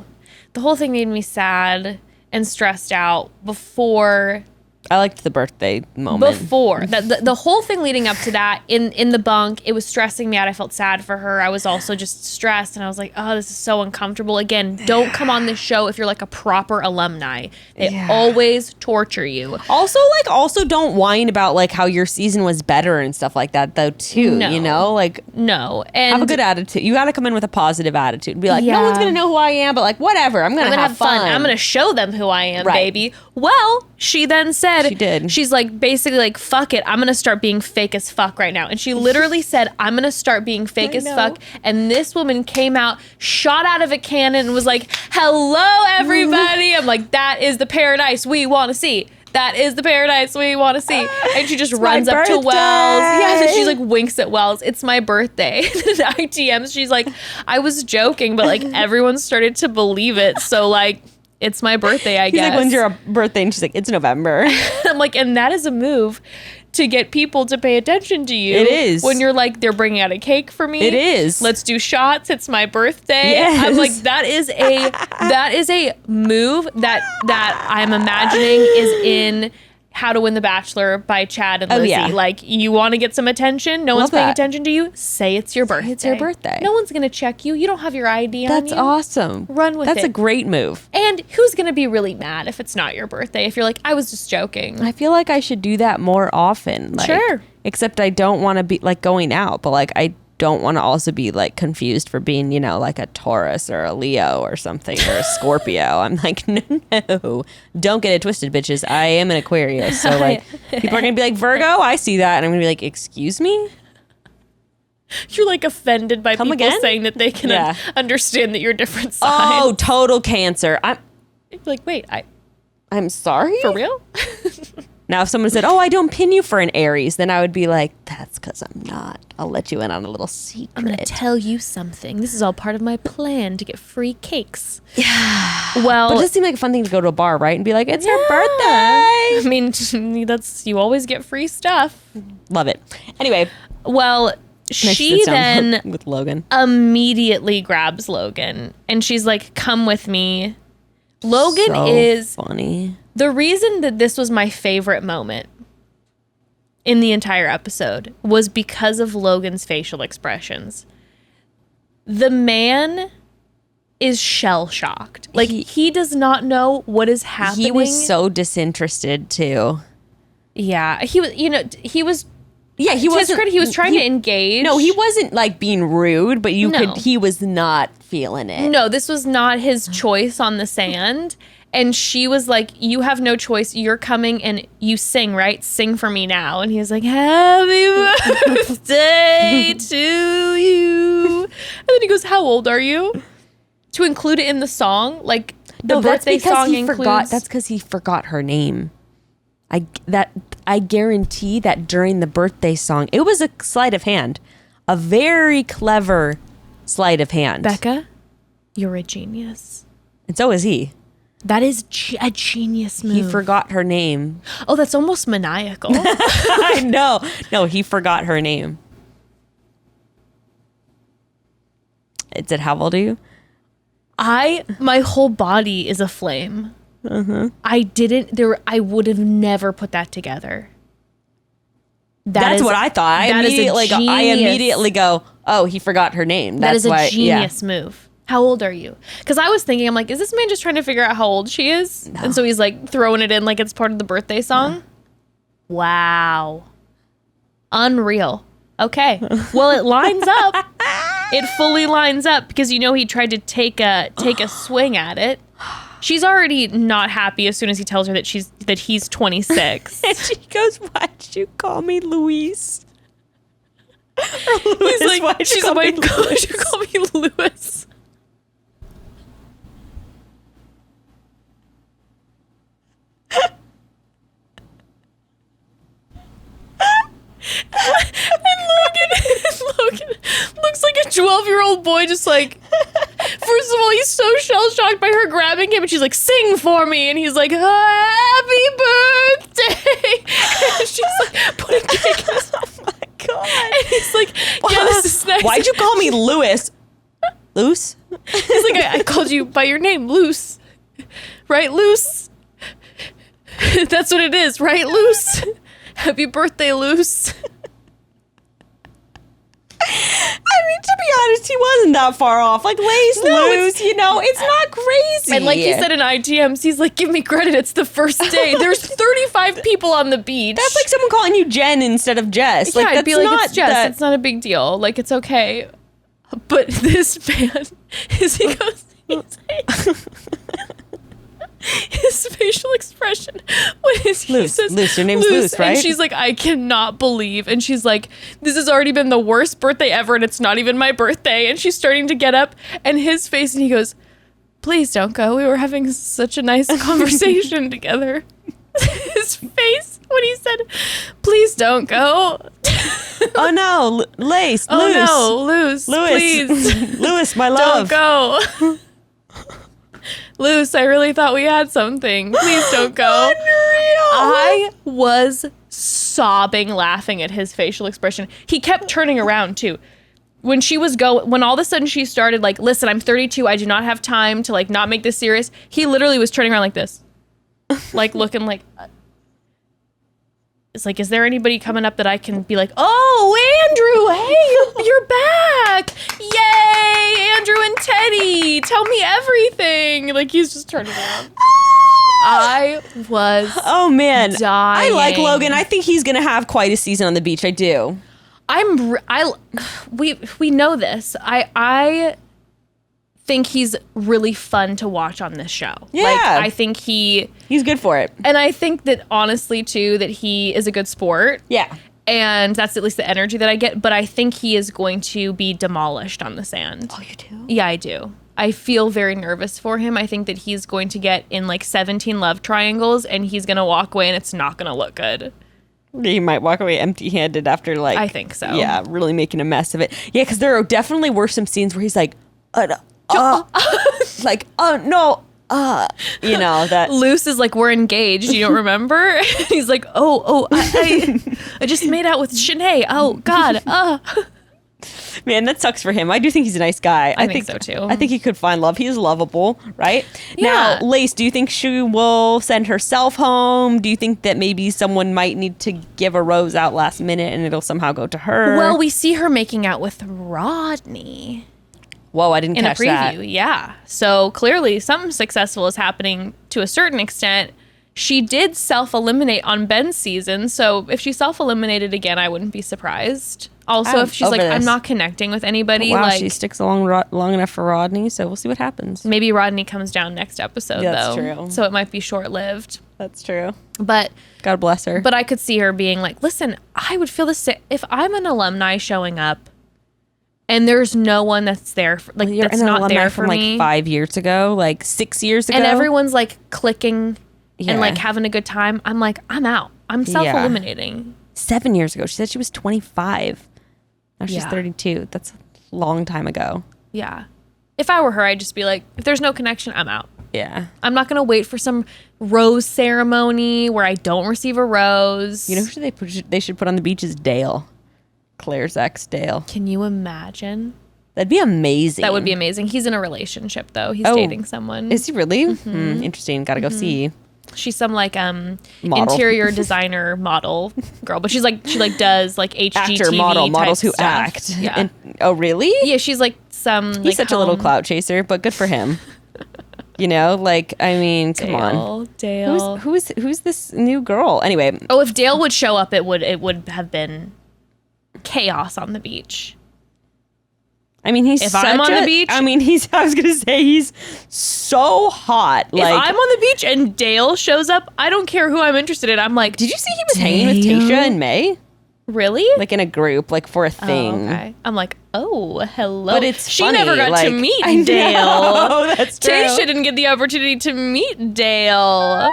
The whole thing made me sad and stressed out before. I liked the birthday moment. Before. The whole thing leading up to that, in the bunk, it was stressing me out. I felt sad for her. I was also just stressed, and I was like, oh, this is so uncomfortable. Again, don't come on this show if you're like a proper alumni. They always torture you. Also don't whine about like how your season was better and stuff like that, though, too. No. You know? Like, no. And have a good attitude. You got to come in with a positive attitude. Be like, no one's going to know who I am, but like, whatever. I'm going to have fun. I'm going to show them who I am, baby. Well, she then said, She did. She's like, basically like, fuck it. I'm going to start being fake as fuck right now. And she literally said, I'm going to start being fake as fuck. And this woman came out, shot out of a cannon and was like, hello, everybody. I'm like, that is the paradise we want to see. That is the paradise we want to see. And she just runs up to Wells. Yeah, and she's like winks at Wells. It's my birthday. ITMs, she's like, I was joking, but like everyone started to believe it. So like, it's my birthday, I guess. He's like, when's your birthday? And she's like, it's November. I'm like, and that is a move to get people to pay attention to you. It is. When you're like, they're bringing out a cake for me. It is. Let's do shots. It's my birthday. Yes. I'm like, that is a move that I'm imagining is in How to Win the Bachelor by Chad and Lizzie. Yeah. Like, you want to get some attention? No one's paying that. attention to you? Say it's your birthday. It's your birthday. No one's going to check you. You don't have your ID on you. That's awesome. Run with That's it. a great move. And who's going to be really mad if it's not your birthday? If you're like, I was just joking. I feel like I should do that more often. Like, Sure. Except I don't want to be like going out, but like I don't want to also be like confused for being, you know, like a Taurus or a Leo or something or a Scorpio. I'm like, no, don't get it twisted, bitches. I am an Aquarius. So like people are going to be like, Virgo, I see that. And I'm going to be like, excuse me? You're like offended by people again? saying that they can Yeah. understand that you're different signs. Oh, total Cancer. You're like, wait, I'm sorry? for real? Now, if someone said, oh, I don't pin you for an Aries, then I would be like, that's because I'm not. I'll let you in on a little secret. I'm going to tell you something. This is all part of my plan to get free cakes. Yeah. Well, But it does seem like a fun thing to go to a bar, right? And be like, it's her I birthday. mean, you always get free stuff. Love it. Anyway, Well, she sits down then with Logan. immediately grabs Logan and she's like, come with me. Logan So is funny. the reason that this was my favorite moment in the entire episode was because of Logan's facial expressions. The man is shell shocked. Like he does not know what is happening. He was so disinterested too. Yeah, he was. You know, he was. Yeah, he To his wasn't. credit, he was trying to engage. No, he wasn't like being rude, but you No. could. He was not feeling it. No, this was not his choice on the sand. And she was like, you have no choice. You're coming and you sing, right? Sing for me now. And he was like, happy birthday to you. And then he goes, how old are you? To include it in the song, like the No, that's birthday because song he includes. forgot. That's because he forgot her name. I guarantee that during the birthday song, it was a sleight of hand, a very clever sleight of hand. Becca, you're a genius. And so is he. That is a genius move. He forgot her name. Oh, that's almost maniacal. I know. No, he forgot her name. It said, how old are you? My whole body is aflame. I would have never put that together. That's what I thought. I immediately go, oh, he forgot her name. That That's is a why, genius move. How old are you? Because I was thinking, I'm like, is this man just trying to figure out how old she is? No. And so he's like throwing it in like it's part of the birthday song. No. Wow. Unreal. Okay. Well, it lines up. It fully lines up because you know he tried to take a swing at it. She's already not happy as soon as he tells her that he's 26. And she goes, why'd you call me Luis? He's like, she's like, why'd you call me Luce? Logan looks like a 12-year-old boy, just like, first of all, he's so shell-shocked by her grabbing him, and she's like, sing for me, and he's like, happy birthday, and she's like, putting cake in his, Oh my God. and he's like, yeah, this is nice. Why'd you call me Luis? Luce? He's like, I called you by your name, Luce. Right, Luce? That's what it is, right, Luce? Happy birthday, Luce. I mean, to be honest, he wasn't that far off. Like, Lace, Luce, you know, it's not crazy. And like he said in ITMs, he's like, give me credit, it's the first day. There's 35 people on the beach. That's like someone calling you Jen instead of Jess. Yeah, Like, I'd that's be like, not it's Jess, that- it's not a big deal. Like, it's okay. But this man, he goes, his facial expression when he says Luce, your name's Luce, right? And she's like, I cannot believe. And she's like, this has already been the worst birthday ever, and it's not even my birthday. And she's starting to get up, and his face, and he goes, please don't go. We were having such a nice conversation together. His face when he said, please don't go. Oh no, Luce. Oh no, Luce, please. Luce, my love. Don't go. Luce, I really thought we had something. Please don't go. Unreal. I was sobbing laughing at his facial expression. He kept turning around too. When all of a sudden she started like, listen, I'm 32. I do not have time to like not make this serious. He literally was turning around like this. Like looking like, it's like, is there anybody coming up that I can be like, oh, Andrew, hey, you're back. Yay, Andrew and Teddy, tell me everything. Like he's just turning around. I was dying. I like Logan. I think he's going to have quite a season on the beach. I do. We know this. I think he's really fun to watch on this show. Yeah. Like, I think he's good for it. And I think that honestly too, that he is a good sport. Yeah. And that's at least the energy that I get. But I think he is going to be demolished on the sand. Oh, you do? Yeah, I do. I feel very nervous for him. I think that he's going to get in like 17 love triangles and he's going to walk away and it's not going to look good. He might walk away empty-handed after like... I think so. Yeah, really making a mess of it. Yeah, because there definitely were some scenes where he's like, like, no, you know, that... Luce is like, we're engaged, you don't remember? He's like, I just made out with Shanae. Oh, God, Man, that sucks for him. I do think he's a nice guy. I think so, too. I think he could find love. He is lovable, right? Yeah. Now, Lace, do you think she will send herself home? Do you think that maybe someone might need to give a rose out last minute and it'll somehow go to her? Well, we see her making out with Rodney. Whoa, I didn't in a catch preview, that. yeah. So clearly something successful is happening to a certain extent. She did self-eliminate on Ben's season, so if she self-eliminated again, I wouldn't be surprised. Also, if she's like, I'm not connecting with anybody. Wow, like, she sticks along long enough for Rodney, so we'll see what happens. Maybe Rodney comes down next episode, Yeah, though. that's true. So it might be short-lived. That's true. But God bless her. But I could see her being like, listen, I would feel the same. If I'm an alumni showing up and there's no one that's there, for, like, You're that's an not alumni there for from me. like 5 years ago, like 6 years ago. And everyone's like clicking Yeah. and like having a good time. I'm like, I'm out. I'm self-eliminating. 7 years ago. She said she was 25. Now she's Yeah. 32. That's a long time ago. Yeah. If I were her, I'd just be like, if there's no connection, I'm out. Yeah. I'm not going to wait for some rose ceremony where I don't receive a rose. You know who they should put on the beach is Dale. Claire's ex, Dale. Can you imagine? That'd be amazing. That would be amazing. He's in a relationship, though. He's Oh, dating someone. Is he really? Interesting. Gotta go see. She's some like Model. interior designer model girl, but she does like HGTV Actor, models who stuff. act. Yeah. And, oh, really? Yeah, she's like some. He's such a little clout chaser, but good for him. You know, like, I mean, come on. Dale. Who's this new girl? Anyway. Oh, if Dale would show up, it would have been chaos on the beach. I mean, he's if I'm on the beach. I mean, I was gonna say he's so hot. Like, if I'm on the beach and Dale shows up, I don't care who I'm interested in. I'm like, did you see he was hanging with Tayshia in May? Really? Like in a group, like for a thing. Oh, okay. I'm like, oh, hello. But it's she funny, never got like, to meet I Dale. know, that's true. Tayshia didn't get the opportunity to meet Dale.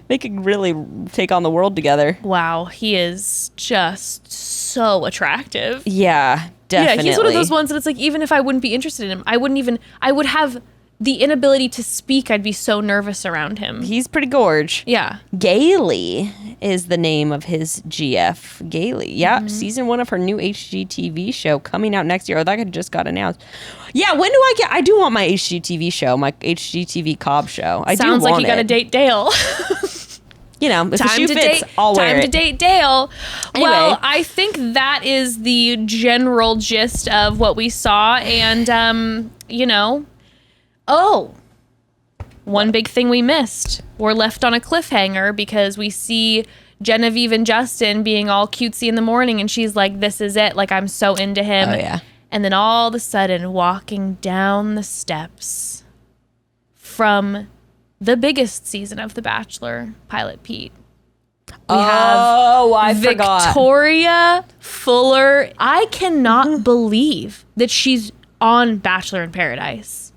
They could really take on the world together. Wow, he is just so attractive. Yeah, definitely. Yeah, he's one of those ones that it's like, even if I wouldn't be interested in him, I would have the inability to speak. I'd be so nervous around him. He's pretty gorge. Yeah. Gailey is the name of his GF. Gailey. Yeah, season 1 of her new HGTV show coming out next year. Oh, that just got announced. Yeah, when do I do want my HGTV show, my HGTV Cobb show. I Sounds do want like you got to date Dale. You know, if the shoe fits, I'll wear it. Time to date Dale. Anyway. Well, I think that is the general gist of what we saw. And, one big thing we missed. We're left on a cliffhanger because we see Genevieve and Justin being all cutesy in the morning. And she's like, this is it. Like, I'm so into him. Oh, yeah. And then all of a sudden, walking down the steps from the biggest season of The Bachelor, Pilot Pete. I forgot. Victoria Fuller. I cannot believe that she's on Bachelor in Paradise.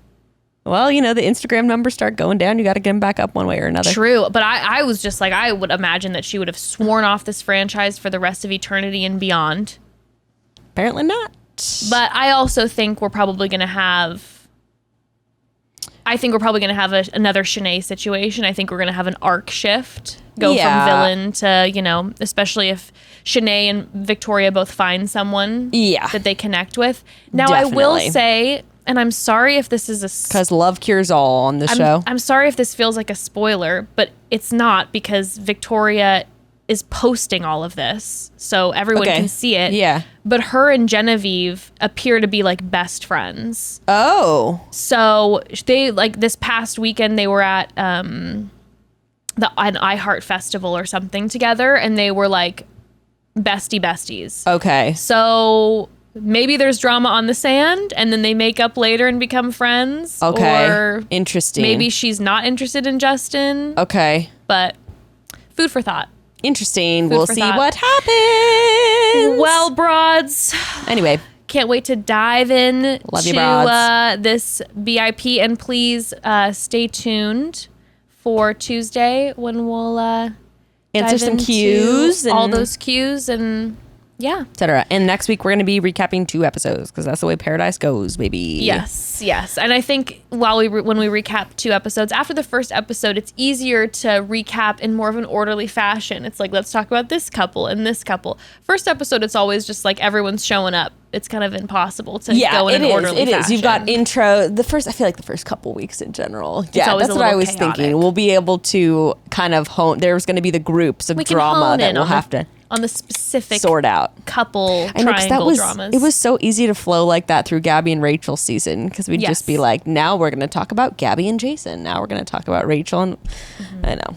Well, the Instagram numbers start going down. You got to get them back up one way or another. True. But I was just like, I would imagine that she would have sworn off this franchise for the rest of eternity and beyond. Apparently not. But I also think we're probably going to have... another Shanae situation. I think we're going to have an arc shift. Go from villain to, especially if Shanae and Victoria both find someone that they connect with. Now, definitely. I will say, and I'm sorry if this is because love cures all on the show. I'm sorry if this feels like a spoiler, but it's not, because Victoria is posting all of this so everyone can see it. Yeah. But her and Genevieve appear to be like best friends. Oh. So they this past weekend they were at an iHeart festival or something together, and they were like besties. Okay. So maybe there's drama on the sand and then they make up later and become friends. Okay. Or interesting. Maybe she's not interested in Justin. Okay. But food for thought. Interesting. We'll see what happens. Well, broads. Anyway. Can't wait to dive in Love you, to this BIP, and please stay tuned for Tuesday when we'll answer some cues. All those cues and etc. And next week we're going to be recapping 2 episodes because that's the way Paradise goes, baby. Yes. And I think when we recap 2 episodes, after the first episode, it's easier to recap in more of an orderly fashion. It's like, let's talk about this couple and this couple. First episode, it's always just like everyone's showing up. It's kind of impossible to go in an orderly fashion. It is. You've got intro. I feel like the first couple weeks in general. Yeah, that's what I was thinking. We'll be able to kind of hone. There's going to be the groups of drama that we'll have to on the specific sort out couple triangle dramas. It was so easy to flow like that through Gabby and Rachel's season, because we'd just be like, now we're going to talk about Gabby and Jason. Now we're going to talk about Rachel. And I know.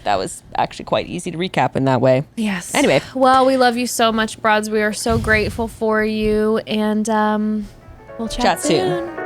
That was actually quite easy to recap in that way. Yes. Anyway. Well, we love you so much, broads. We are so grateful for you, and we'll chat soon.